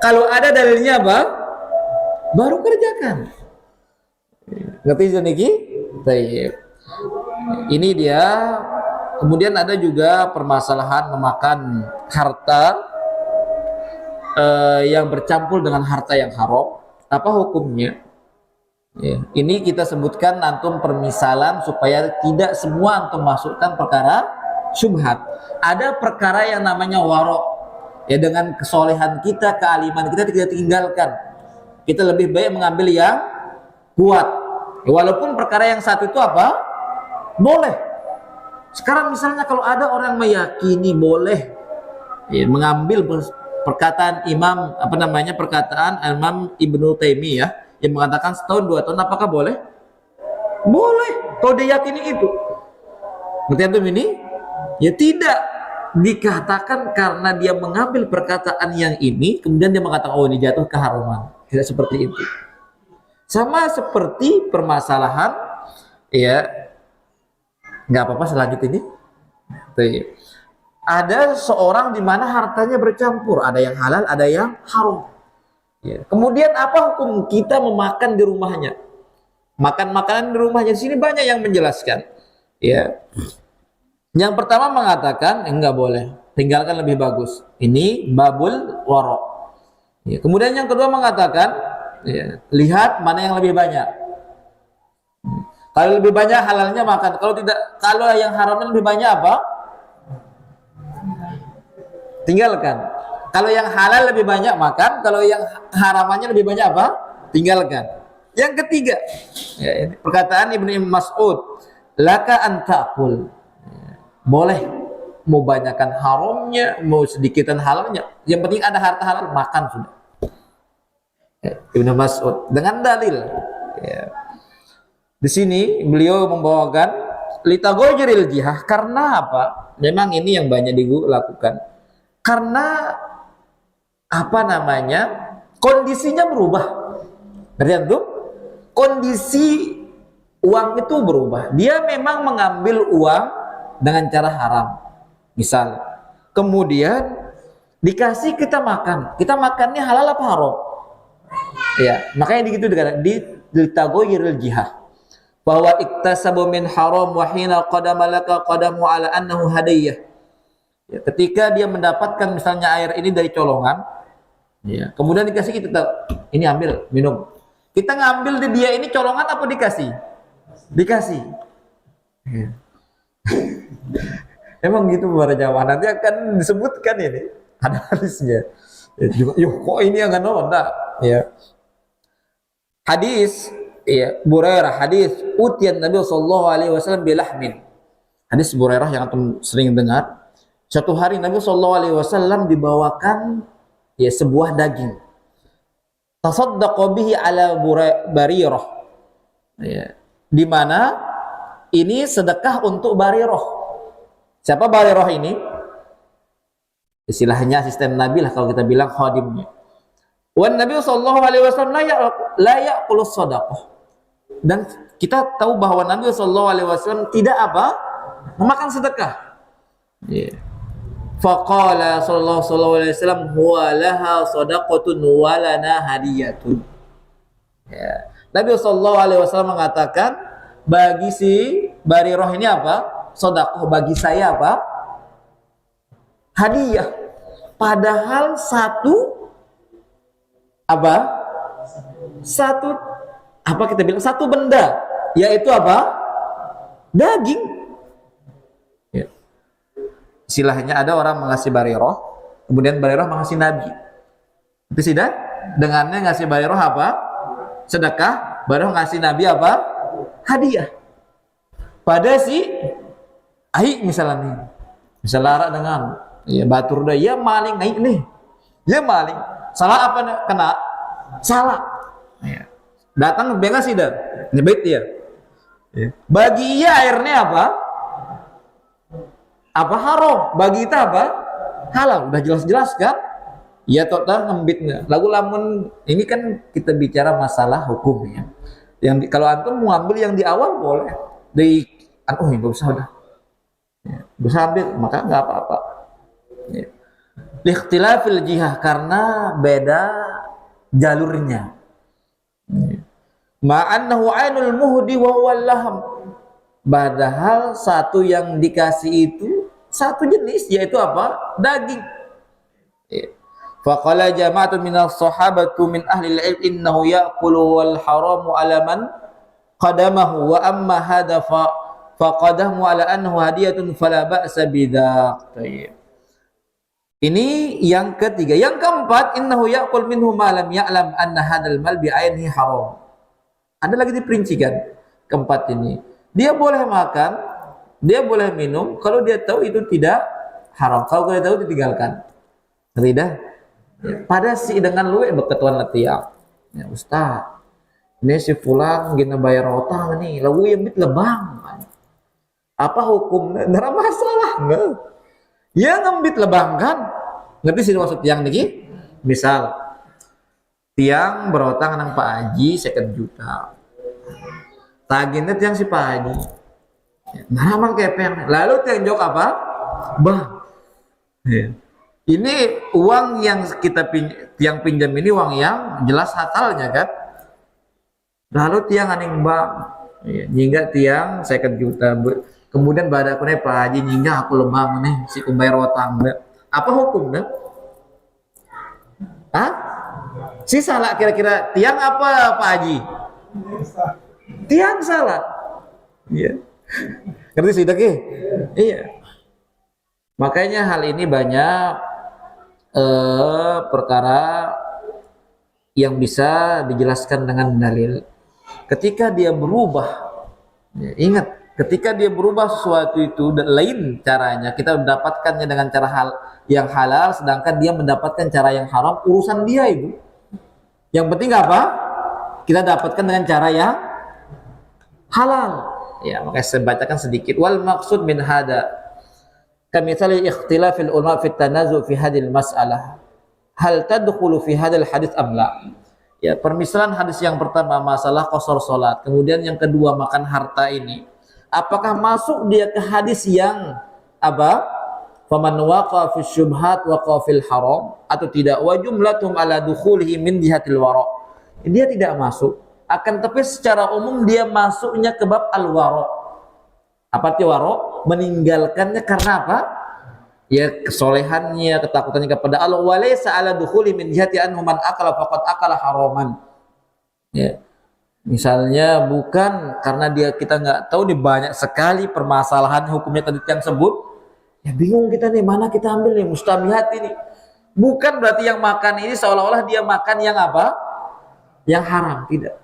Kalau ada dalilnya apa? Baru kerjakan. Ngerti Niki? Baik. Ini dia. Kemudian ada juga permasalahan memakan harta yang bercampur dengan harta yang haram. Apa hukumnya? Ya, ini kita sebutkan antum permisalan supaya tidak semua antum masukkan perkara syubhat. Ada perkara yang namanya warok. Ya, dengan kesolehan kita, kealiman kita tidak tinggalkan. Kita lebih baik mengambil yang kuat. Ya, walaupun perkara yang satu itu apa? Boleh. Sekarang misalnya kalau ada orang meyakini boleh ya, mengambil perkataan Imam perkataan Imam Ibnu Taimiyah yang mengatakan setahun 2 tahun, apakah boleh? Boleh, kalau dia yakini itu. Ngerti antum ini? Ya tidak dikatakan karena dia mengambil perkataan yang ini, kemudian dia mengatakan oh ini jatuh keharuman. Tidak seperti itu. Sama seperti permasalahan, ya nggak apa-apa selanjut ini. Ada seorang di mana hartanya bercampur, ada yang halal, ada yang haram. Ya. Kemudian apa hukum kita memakan di rumahnya? Makan makanan di rumahnya. Di sini banyak yang menjelaskan. Ya. Yang pertama mengatakan enggak boleh, tinggalkan lebih bagus. Ini babul waro. Ya. Kemudian yang kedua mengatakan, ya, lihat mana yang lebih banyak. Kalau lebih banyak halalnya makan. Kalau tidak, kalau yang haramnya lebih banyak apa? Tinggalkan. Kalau yang halal lebih banyak makan, kalau yang haramannya lebih banyak apa? Tinggalkan. Yang ketiga, ya, ini perkataan Ibnu Mas'ud, laka antakul. Boleh mau banyakkan haramnya, mau sedikitan halalnya. Yang penting ada harta halal, makan sudah. Ya, Ibnu Mas'ud dengan dalil. Ya. Di sini beliau membawakan litagojiril jihah karena apa? Memang ini yang banyak dilakukan. Karena kondisinya berubah. Berarti itu kondisi uang itu berubah. Dia memang mengambil uang dengan cara haram, misal. Kemudian dikasih kita makan. Kita makannya halal apa haram? Ya, makanya begitu di tagoyirul jihah. Bahwa iktasabu min haram wa hina qadama laka qadamu ala annahu hadiyah. Ya, ketika dia mendapatkan misalnya air ini dari colongan, ya, kemudian dikasih kita, ini ambil minum. Kita ngambil di dia ini colongan apa dikasih? Dikasih. Ya. Emang gitu para jamaah, nanti akan disebutkan ini ada hadisnya. Ya, juga, kok ini yang enggak? Ya. Hadis, ya, Burairah hadis utian Nabi sallallahu alaihi wasallam bilahmin. Hadis Burairah yang antum sering dengar. Suatu hari Nabi sallallahu alaihi wasallam dibawakan ya sebuah daging. Tasaddaqa bihi ala Barirah. Ya, di mana ini sedekah untuk Barirah. Siapa Barirah ini? Istilahnya asisten Nabi lah kalau kita bilang khadimnya. Wan Nabi sallallahu alaihi wasallam la ya'kulu shadaqah. Dan kita tahu bahwa Nabi sallallahu alaihi wasallam tidak apa? Memakan sedekah. Ya. Faqala sallallahu alaihi wasallam huwa laha shadaqatun wa lana hadiyatun. Ya. Nabi sallallahu alaihi wasallam mengatakan bagi si Barirah ini apa? Sedekah, bagi saya apa? Hadiah. Padahal satu benda, yaitu apa? Daging. Ya. Istilahnya ada orang mengasih Barirah, Kemudian Barirah mengasih Nabi. Itu tidak dengannya ngasih Barirah apa? Sedekah. Barirah ngasih Nabi apa? Hadiah. Pada si Ai misalnya nih. Misalnya dengan ya batur dah, ya maling naik nih. Ya maling. Salah apa nih? Kena salah. Ya. Datang bengas sih dah. Nyebit dia. Ya. Bagi ia airnya apa? Apa haram? Bagi kita apa? Halal. Udah jelas-jelas kan? Ya total ngembitnya. Lagu lamun ini kan kita bicara masalah hukumnya. Yang kalau antum mau ambil yang di awal boleh. Di nggak usah udah. Ya, bisa ambil maka nggak apa-apa. Ya. Ikhtilafil jihah karena beda jalurnya. Ma'annahu ainul muhdi wa huwal laham. Padahal satu yang dikasih itu satu jenis yaitu apa? Daging. Ya. Faqala jama'atun minas sahabatu min ahli al-ilm innahu ya'kulu wal haramu ala man qadamahu wa amma hadha faqadahu ala annahu hadiyatun fala ba'sa bidzak. Ini yang ketiga. Yang keempat, innahu ya'kul minhu ma lam ya'lam anna hadzal mal bi'ainihi haram. Ada lagi diperincikan keempat ini. Dia boleh makan, dia boleh minum kalau dia tahu itu tidak haram. Kalau dia tahu ditinggalkan. Tidak. Ya, pada si dengan luwe beketuan letiak. Ya Ustaz. Ini si fulan gina bayar utang nih, lagu yang bit lebang. Apa hukumnya? Nggak masalah, nggak. Ya ngembit lebang kan? Ngerti sih maksud tiang nih? Misal tiang berotang nang Pak Haji 50 juta. Tagihnya tiang si Pak Haji. Nah, emang kepeng. Lalu tiang jawab apa? Bang. Ya. Ini uang yang tiang pinjam ini uang yang jelas halalnya kan? Lalu tiang aning bang. Ya, nyingga tiang 50 juta. Kemudian pada aku nih Pak Haji nyingga aku lemah nih si kumbayar utang. Apa hukumnya? Hah? Si salah kira-kira tiang apa Pak Haji? Tiang salah. Iya. Ngerti sih dake? Iya. Makanya hal ini banyak perkara yang bisa dijelaskan dengan dalil. Ketika dia berubah, ya, ingat ketika dia berubah sesuatu itu lain caranya, kita mendapatkannya dengan cara yang halal, sedangkan dia mendapatkan cara yang haram, urusan dia itu. Yang penting apa? Kita dapatkan dengan cara yang halal. Ya, makanya saya bacakan sedikit. Wal maksud min hada kamitsali ikhtilafil ulama fi tanazu fi hadhil mas'alah. Hal tadkhulu fi hadzal hadits am la? Ya, permisalan hadis yang pertama masalah qasar salat, kemudian yang kedua makan harta ini. Apakah masuk dia ke hadis yang apa? Faman waqa fi syubhat waqa fil haram atau tidak? Wa jumlatum ala dukhulihi min jihatil wara. Dia tidak masuk. Akan tapi secara umum dia masuknya ke bab al-wara. Apa arti wara? Meninggalkannya karena apa? Ya kesolehannya, ketakutannya kepada Allah. Wa laysa ala dukhuli min jihati anhu man akala faqad akala haraman. Ya. Misalnya bukan karena kita nggak tahu nih banyak sekali permasalahan hukumnya tadi yang sebut, ya bingung kita nih mana kita ambil nih mustabihat ini. Bukan berarti yang makan ini seolah-olah dia makan yang apa? Yang haram, tidak.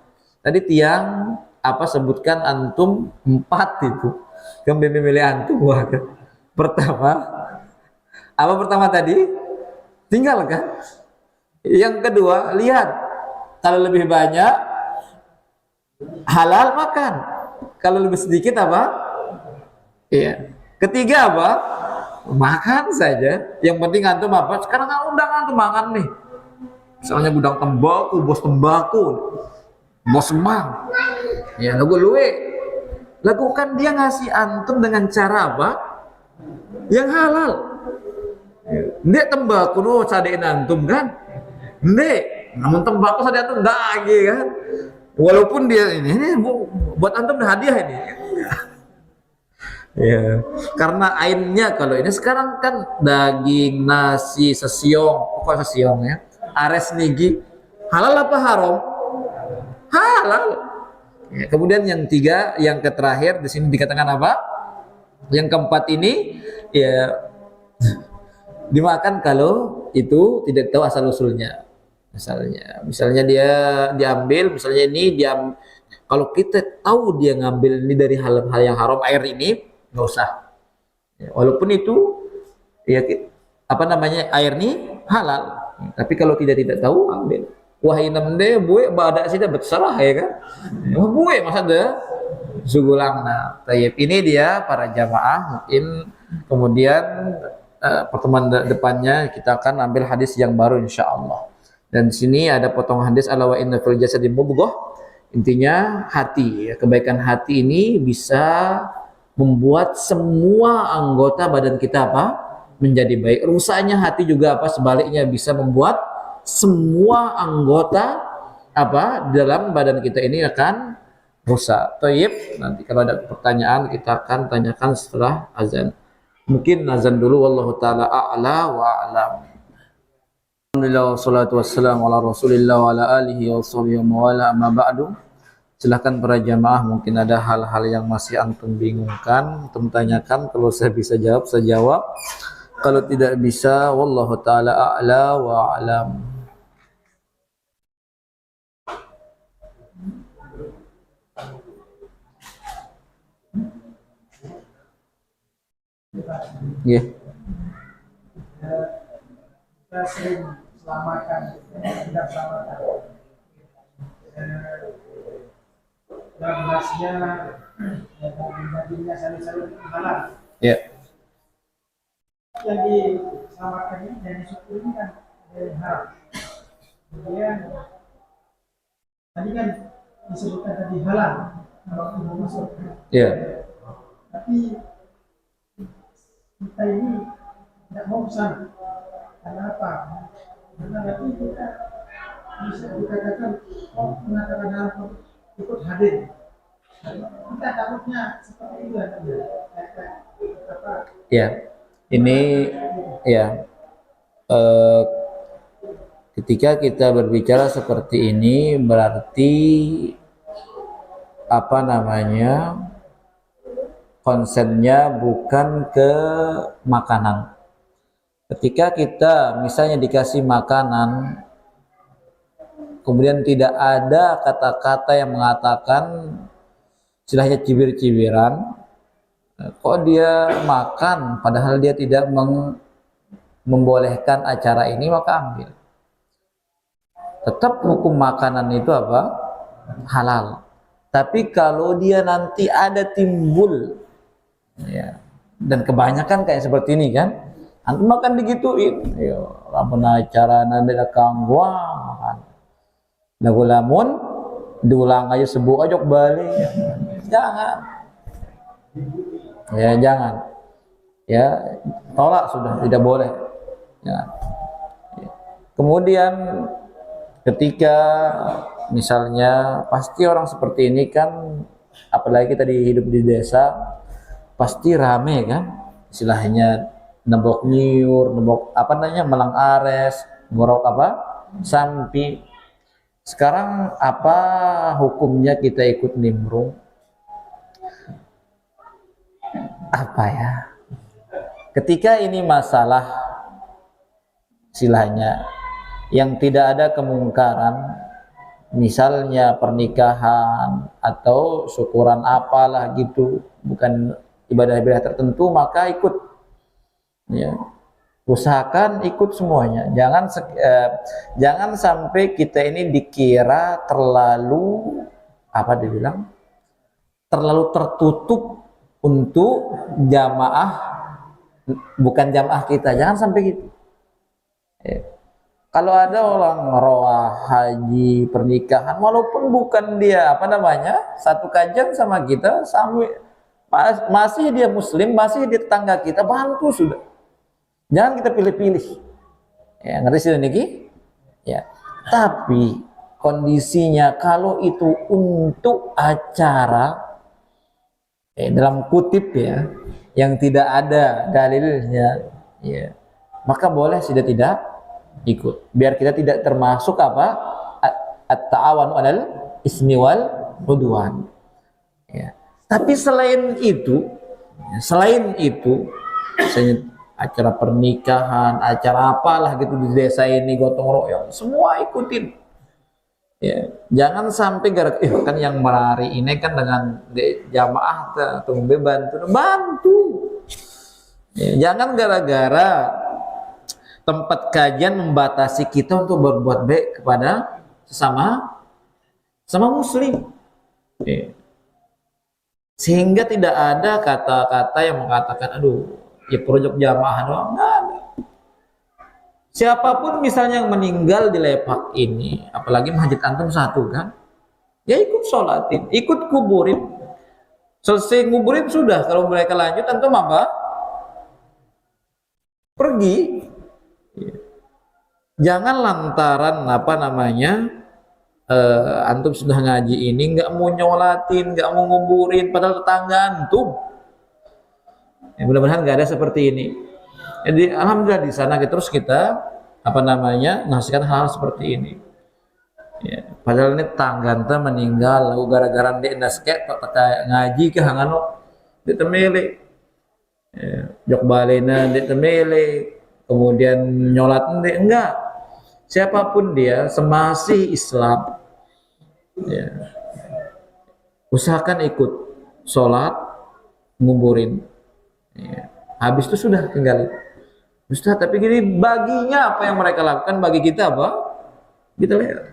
Tadi tiang apa sebutkan antum 4 itu. Kembali milih antum wah. Pertama, apa pertama tadi? Tinggalkan. Yang kedua, lihat kalau lebih banyak halal makan, kalau lebih sedikit apa? Iya. Ketiga apa? Makan saja. Yang penting antum apa? Sekarang undang antum makan nih. Misalnya gudang tembakau, bos tembakau, bos semang. Ya, lagu luwe. Lakukan dia ngasih antum dengan cara apa? Yang halal. Dia tembakau no sadein antum kan? Nek, namun tembakau sadein antum lagi kan? Walaupun dia ini buat antum hadiah ini. Ya, karena ainnya kalau ini sekarang kan daging, nasi, sesiong, pokoknya sesiong ya. Ares nigi halal apa haram? Halal. Ya, kemudian yang tiga, yang terakhir di sini dikatakan apa? Yang keempat ini ya dimakan kalau itu tidak tahu asal usulnya. Misalnya dia diambil, misalnya ini kalau kita tahu dia ngambil ini dari hal-hal yang haram, air ini nggak usah. Ya, walaupun itu ya apa namanya, air ini halal, tapi kalau tidak tahu ambil. Wah inam deh buat badak sih bersalah ya kan? Buat masa deh sugulang. Nah, ini dia para jamaah mungkin kemudian pertemuan depannya kita akan ambil hadis yang baru insya Allah. Dan di sini ada potongan hadis ala wa inna fil jasadi mudghah. Intinya hati, ya, kebaikan hati ini bisa membuat semua anggota badan kita apa? Menjadi baik. Rusaknya hati juga apa? Sebaliknya bisa membuat semua anggota apa dalam badan kita ini akan rusak. Thayyib, nanti kalau ada pertanyaan kita akan tanyakan setelah azan. Mungkin azan dulu, wallahu taala a'la wa a'lam. Alhamdulillah wassalatu wassalamu ala Rasulillah wa ala alihi wa sahbihi wa ala amma ba'du. Silahkan para jamaah, mungkin ada hal-hal yang masih antum bingungkan, antum tanyakan. Kalau saya bisa jawab, saya jawab. Kalau tidak bisa, wallahu taala a'la wa a'lam. Ya. Kita sering selamatkan, tidak selamatkan. Dalam bahasnya, dagingnya saling halal. Ya. Yang diselamatkan ini dari suku ini kan dari haram. Kemudian tadi kan disebutkan tadi halal kalau itu masuk. Ya. Tapi kita ini tidak mau kesana. Karena apa? Karena nanti kita bisa dikatakan mengatakan haram ikut hadir. Kita takutnya seperti itu apa? Ya. Ini ya. Ketika kita berbicara seperti ini berarti apa namanya? Konsennya bukan ke makanan. Ketika kita misalnya dikasih makanan, kemudian tidak ada kata-kata yang mengatakan istilahnya cibir-cibiran, kok dia makan padahal dia tidak membolehkan acara ini, maka ambil. Tetap hukum makanan itu apa? Halal. Tapi kalau dia nanti ada timbul, ya, dan kebanyakan kayak seperti ini kan, antum makan digituin, ya, lamun acara nanti dakang wah makan, lagu lamun diulang aja sebuah ojok balik, jangan, ya jangan, ya tolak sudah, tidak boleh, ya. Kemudian ketika misalnya pasti orang seperti ini kan, apalagi kita hidup di desa, pasti rame kan, istilahnya nebok nyiur, nebok apa namanya, melang ares, ngorok apa, sampi. Sekarang apa hukumnya kita ikut nimbrung? Apa ya? Ketika ini masalah istilahnya yang tidak ada kemungkaran, misalnya pernikahan atau syukuran apalah gitu, bukan ibadah-ibadah tertentu, maka ikut, ya, usahakan ikut semuanya. Jangan sampai kita ini dikira terlalu apa dibilang, terlalu tertutup untuk jamaah, bukan jamaah kita, jangan sampai gitu, ya. Kalau ada orang roah, haji, pernikahan, walaupun bukan dia apa namanya satu kajian sama kita, masih dia muslim, masih dia tetangga kita, bantu sudah. Jangan kita pilih-pilih. Ya, ngerti sih ini? Ya. Tapi kondisinya kalau itu untuk acara, dalam kutip ya, yang tidak ada dalilnya, ya, maka boleh sudah tidak ikut, biar kita tidak termasuk apa, at-ta'awanu 'alal ismi wal 'udwan, ya. Tapi selain itu acara pernikahan, acara apalah gitu di desa ini, gotong royong, semua ikutin. Ya, jangan sampai kan yang melari ini kan dengan jamaah tumbe bantu. Ya, jangan gara-gara tempat kajian membatasi kita untuk berbuat baik kepada sama muslim. Ya. Sehingga tidak ada kata-kata yang mengatakan aduh ya proyek jamaah doang, nggak ada. Siapapun misalnya yang meninggal di Lepak ini, apalagi masjid antum satu kan, ya ikut sholatin, ikut kuburin. Selesai nguburin sudah, kalau mereka lanjut antum apa? Pergi. Jangan lantaran antum sudah ngaji ini nggak mau nyolatin, nggak mau nguburin, padahal tetangga antum. Ya, mudah-mudahan nggak ada seperti ini. Jadi alhamdulillah di sana terus kita ngasihkan hal seperti ini. Ya, padahal ini tangga meninggal, lalu gara-gara dia naskek kok ngaji ke hangano ditemele. Ya, jok balena ditemele, kemudian nyolat enggak. Siapapun dia semasih Islam, ya, usahakan ikut sholat, nguburin. Ya. Habis itu sudah tinggal. Ustaz, tapi gini baginya apa yang mereka lakukan, bagi kita apa?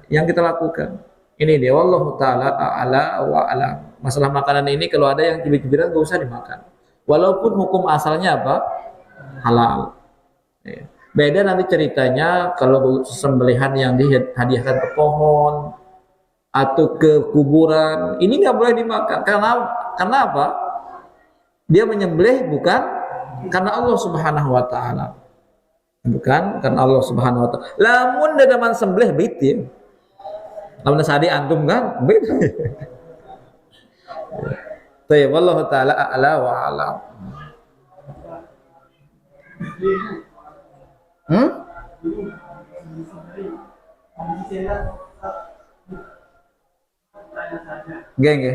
Yang kita lakukan. Ini dia, wallahu ta'ala a'la wa a'lam. Masalah makanan ini kalau ada yang cibir-cibiran gak usah dimakan. Walaupun hukum asalnya apa? Halal. Ya. Beda nanti ceritanya kalau sembelihan yang dihadiahkan ke pohon atau ke kuburan, ini nggak boleh dimakan. Karena apa? Dia menyembelih bukan karena Allah Subhanahu wa taala. Bukan karena Allah Subhanahu wa taala. Lamun dadaman sembelih bait ya. Lamun sadi antum kan bait. Tayyib wallahu taala a'la wa a'lam. Geng.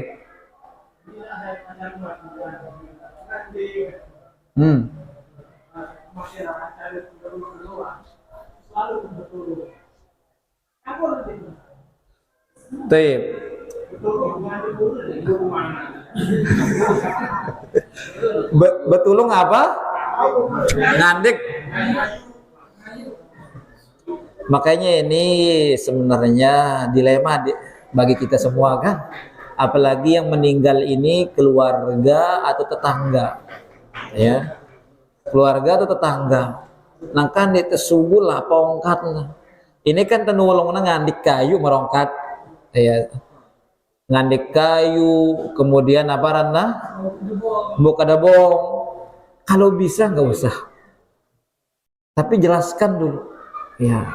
Taib. Betulung apa? Ngandek. Makanya ini sebenarnya dilema bagi kita semua kan. Apalagi yang meninggal ini keluarga atau tetangga. Ya. Keluarga atau tetangga. Nah kan itu subuh lah pongkat lah. Ini kan tenulungna ngandik kayu merongkat. Ya. Ngandik kayu, kemudian apa ranna? Buka dabong. Kalau bisa nggak usah. Tapi jelaskan dulu. Ya.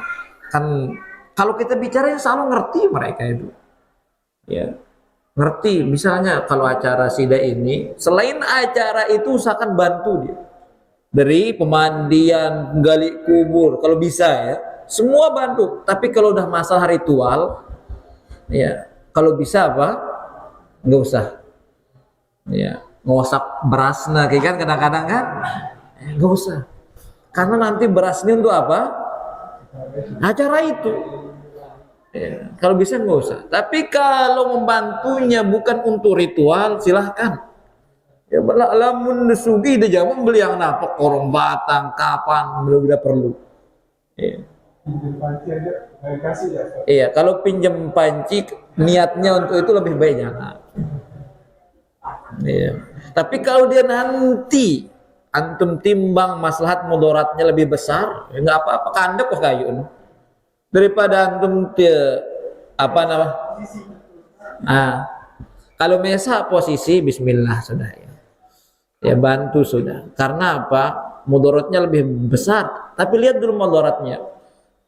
Kan kalau kita bicara yang selalu ngerti mereka itu. Ya. Ngerti, misalnya kalau acara sida ini, selain acara itu usahakan bantu dia. Dari pemandian, gali kubur, kalau bisa ya, semua bantu. Tapi kalau udah masalah ritual, ya, kalau bisa apa? Nggak usah. Ya, ngosak berasna, kayak kan kadang-kadang kan, nggak usah. Karena nanti berasnya untuk apa? Acara itu. Ya, kalau bisa nggak usah. Tapi kalau membantunya bukan untuk ritual, silahkan. Ya lamun sugi de jamu beli yang napak korong batang kapan belum tidak perlu. Ya. Pinjam panci aja kasih ya. Iya, kalau pinjam panci niatnya untuk itu lebih baik jangan. Iya. Tapi kalau dia nanti antum timbang maslahat mudaratnya lebih besar, ya nggak apa-apa kandek kok kayu. Daripada antum kalau mesa posisi bismillah sudah ya bantu sudah, karena apa, mudaratnya lebih besar. Tapi lihat dulu mudaratnya,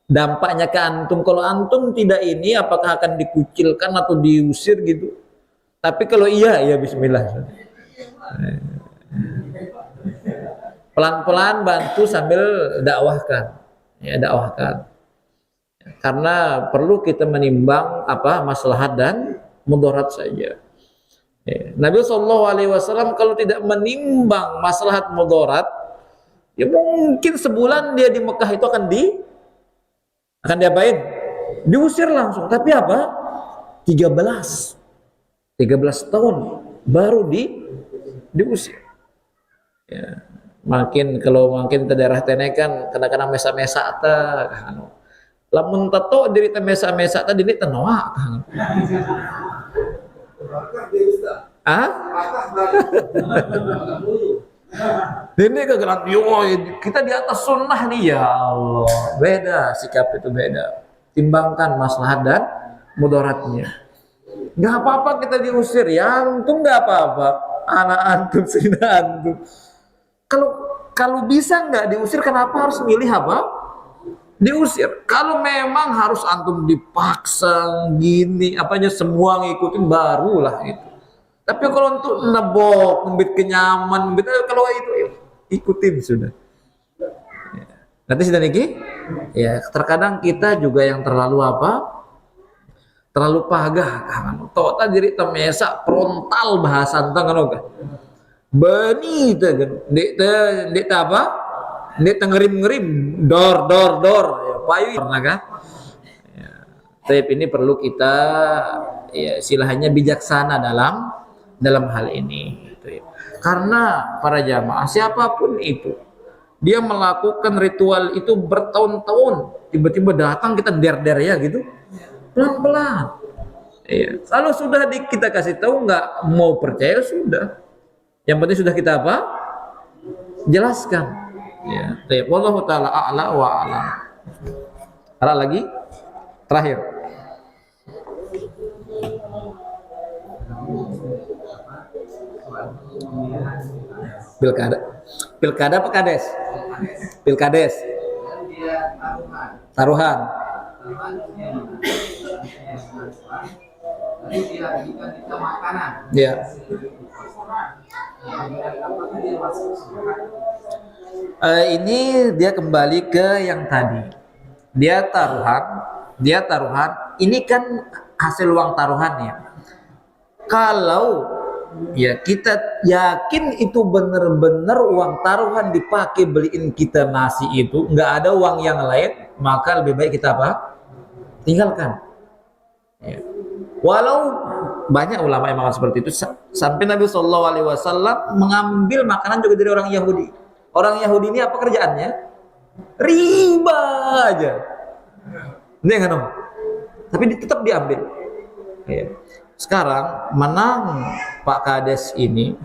dampaknya ke antum. Kalau antum tidak ini, apakah akan dikucilkan atau diusir gitu. Tapi kalau iya ya bismillah sudah. Pelan-pelan bantu sambil dakwahkan, ya dakwahkan. Karena perlu kita menimbang apa maslahat dan mudarat saja. Nabi SAW kalau tidak menimbang maslahat mudarat, Ya mungkin sebulan dia di Mekah itu akan diapain? Diusir langsung. Tapi apa? 13 tahun baru diusir. Ya. Kalau makin ke daerah tene kan kadang-kadang mesa-mesa ta kan. Lamun tato diri teh mesa-mesa ta diri teh noa kan. Ah? Ini kegerak yo kita di atas sunnah nih ya Allah. Beda sikap itu beda. Timbangkan maslahat dan mudaratnya. Nggak apa-apa kita diusir, ya antum nggak apa-apa. Anak antum, sina antum. Kalau bisa nggak diusir, kenapa harus milih apa? Diusir. Kalau memang harus antum dipaksa gini, apanya semua ngikutin barulah itu. Tapi kalau untuk nebok, ngebit kenyaman, kalau itu ikutin sudah. Nanti sudah niki, ya terkadang kita juga yang terlalu apa? Terlalu pagah kan. Tota diri temesa frontal bahasan tang kan. Bani teh kan. Dek apa? Dek ngerim-ngerim, dor ya payu pernah kan? Ya. Tapi ini perlu kita ya istilahnya bijaksana dalam hal ini gitu ya. Karena para jamaah siapapun itu dia melakukan ritual itu bertahun-tahun, tiba-tiba datang kita der-der ya gitu. Pelan-pelan. Iya. Kalau sudah kita kasih tahu nggak mau percaya sudah. Yang penting sudah kita apa? Jelaskan. Ya. Wallahu taala a'la wa a'lam. Ada lagi? Terakhir. Pilkada apa kades? Pilkades. Taruhan. Ya. Ini dia kembali ke yang tadi. Dia taruhan. Ini kan hasil uang taruhannya. Kalau ya kita yakin itu benar-benar uang taruhan dipakai beliin kita nasi itu, nggak ada uang yang lain, maka lebih baik kita apa? Tinggalkan. Ya. Walau banyak ulama yang mengatakan seperti itu, sampai Nabi Shallallahu Alaihi Wasallam mengambil makanan juga dari orang Yahudi. Orang Yahudi ini apa kerjaannya? Riba aja. Ini kan om. Tapi tetap diambil. Ya. Sekarang menang Pak Kades ini,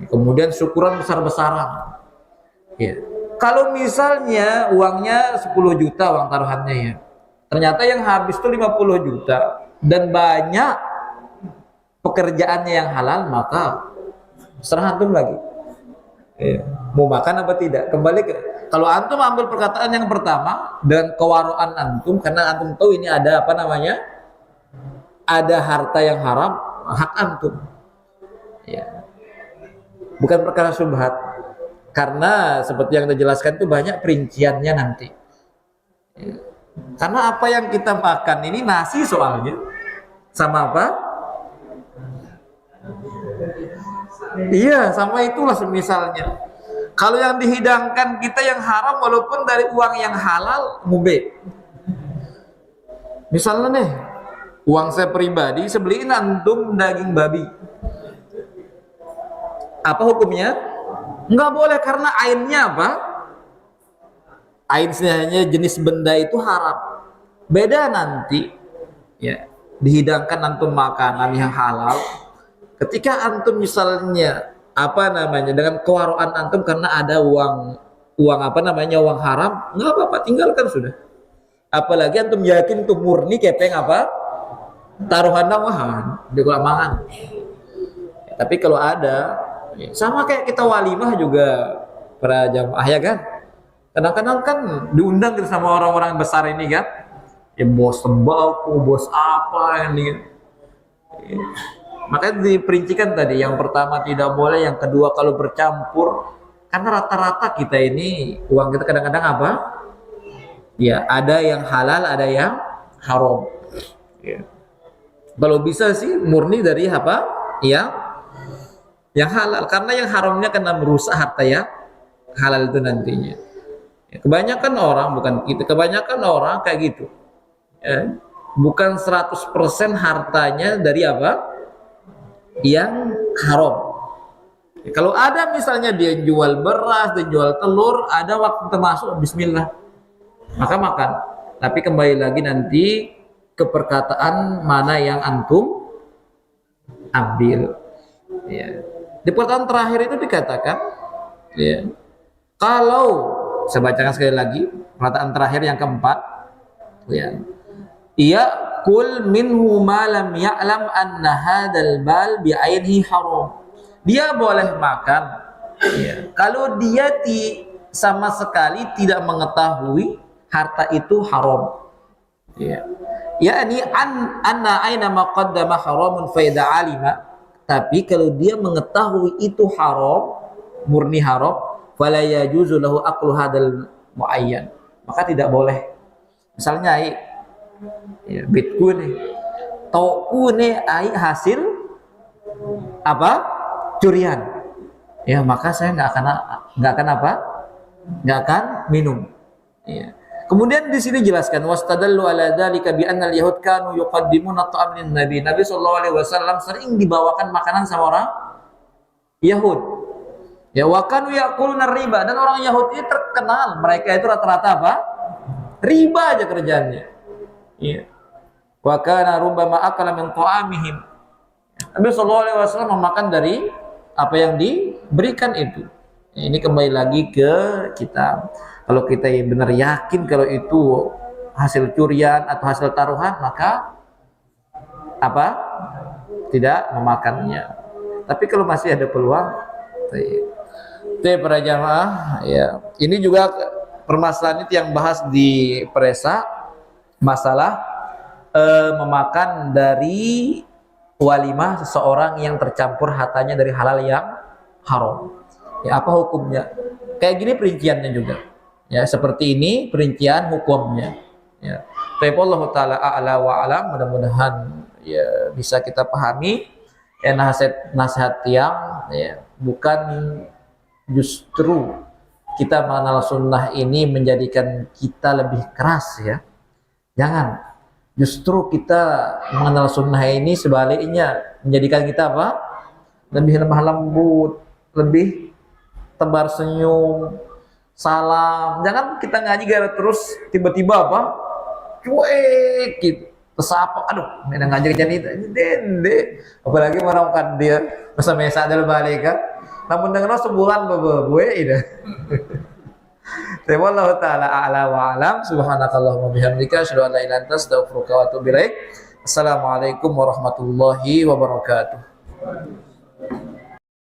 kemudian syukuran besar-besaran. Ya. Kalau misalnya uangnya 10 juta uang taruhannya ya, ternyata yang habis itu 50 juta dan banyak pekerjaannya yang halal, maka serah antum lagi. Ya. Mau makan apa tidak? Kembali ke kalau antum ambil perkataan yang pertama dan kewaraan antum, karena antum tahu ini ada apa namanya? Ada harta yang haram, hak antum. Ya. Bukan perkara syubhat. Karena seperti yang kita jelaskan itu banyak perinciannya nanti. Ya. Karena apa yang kita makan ini nasi soalnya. Sama apa? Iya, sama itulah semisalnya. Kalau yang dihidangkan kita yang haram walaupun dari uang yang halal, mubih. Misalnya nih, uang saya pribadi, sebeliin antum daging babi. Apa hukumnya? Nggak boleh karena ainnya apa? Ainnya jenis benda itu haram. Beda nanti, ya dihidangkan antum makanan yang halal. Ketika antum misalnya apa namanya dengan kewaraan antum karena ada uang apa namanya uang haram, nggak apa-apa tinggalkan sudah. Apalagi antum yakin tuh murni kepeng apa? Taruhan nawahan di kelamangan. Ya, tapi kalau ada ya, sama kayak kita walimah juga para jamaah ya kan. Kadang-kadang kan diundang gitu sama orang-orang besar ini kan. Ya bos tembakau, bos apa ini. Ya. Makanya diperincikan tadi, yang pertama tidak boleh, yang kedua kalau bercampur. Karena rata-rata kita ini uang kita kadang-kadang apa? Ya ada yang halal, ada yang haram. Ya. Kalau bisa sih murni dari apa? Yang halal. Karena yang haramnya kena merusak harta halal itu nantinya. Ya, kebanyakan orang, bukan kita, kebanyakan orang kayak gitu. Ya, bukan 100% hartanya dari apa? Yang haram. Ya, kalau ada misalnya dia jual beras, dia jual telur, ada waktu termasuk bismillah, maka makan. Tapi kembali lagi nanti ke perkataan mana yang antum ambil. Ya. Di perkataan terakhir itu dikatakan, ya, kalau saya bacakan sekali lagi perkataan terakhir yang keempat, ya, ia kul minhu ma lam ya'lam anna hadzal bal bi'ainihi haram. Dia boleh makan, ya, kalau dia sama sekali tidak mengetahui harta itu haram. Ya. Yakni anna aina ma qaddama haramun fa idza alima. Tapi kalau dia mengetahui itu haram, murni haram, fala yajuzu lahu aqlu hadzal muayyan. Maka tidak boleh. Misalnya ya, bitku nih, tauku nih hasil apa? Curian. Ya, maka saya nggak akan apa? Nggak akan minum. Ya. Kemudian di sini jelaskan wastadallu ala dzalika bi anna al-yahud kanu yuqaddimuna at-ta'am lin-nabi. Nabi sallallahu alaihi wasallam sering dibawakan makanan sama orang Yahud. Ya, wa kanu yaquluna riba, dan orang Yahudi terkenal mereka itu rata-rata apa? Riba aja kerjaannya. Iya. Wa kana rubbama akala min ta'amihim. Nabi sallallahu alaihi wasallam memakan dari apa yang diberikan itu. Ini kembali lagi ke kita. Kalau kita benar yakin kalau itu hasil curian atau hasil taruhan, maka apa? Tidak memakannya. Tapi kalau masih ada peluang, itu para jamaah, ya. Ini juga permasalahan itu yang bahas di Peresa, masalah memakan dari walimah seseorang yang tercampur hartanya dari halal yang haram. Ya, apa hukumnya? Kayak gini perinciannya juga. Ya, seperti ini perincian hukumnya. Ya. Tapi Allah Ta'ala a'la wa alam, mudah-mudahan ya bisa kita pahami ya, nasihat yang ya, bukan justru kita mengenal sunnah ini menjadikan kita lebih keras ya. Jangan. Justru kita mengenal sunnah ini sebaliknya menjadikan kita apa? Lebih lemah lembut, lebih tebar senyum, salam. Jangan kita ngaji gara terus tiba-tiba apa? Cuek gitu. Terus aduh, ini ngaji kerjaan itu. Dende. Apalagi menemukan dia bersama sadar balik kan. Namun dengan sebulan gue ini. Wallahu ta'ala a'la wa alam. Subhanakallahumma bihamdika asyhadu an la ilaha illa anta astaghfiruka wa atubu ilaik. Assalamualaikum warahmatullahi wabarakatuh.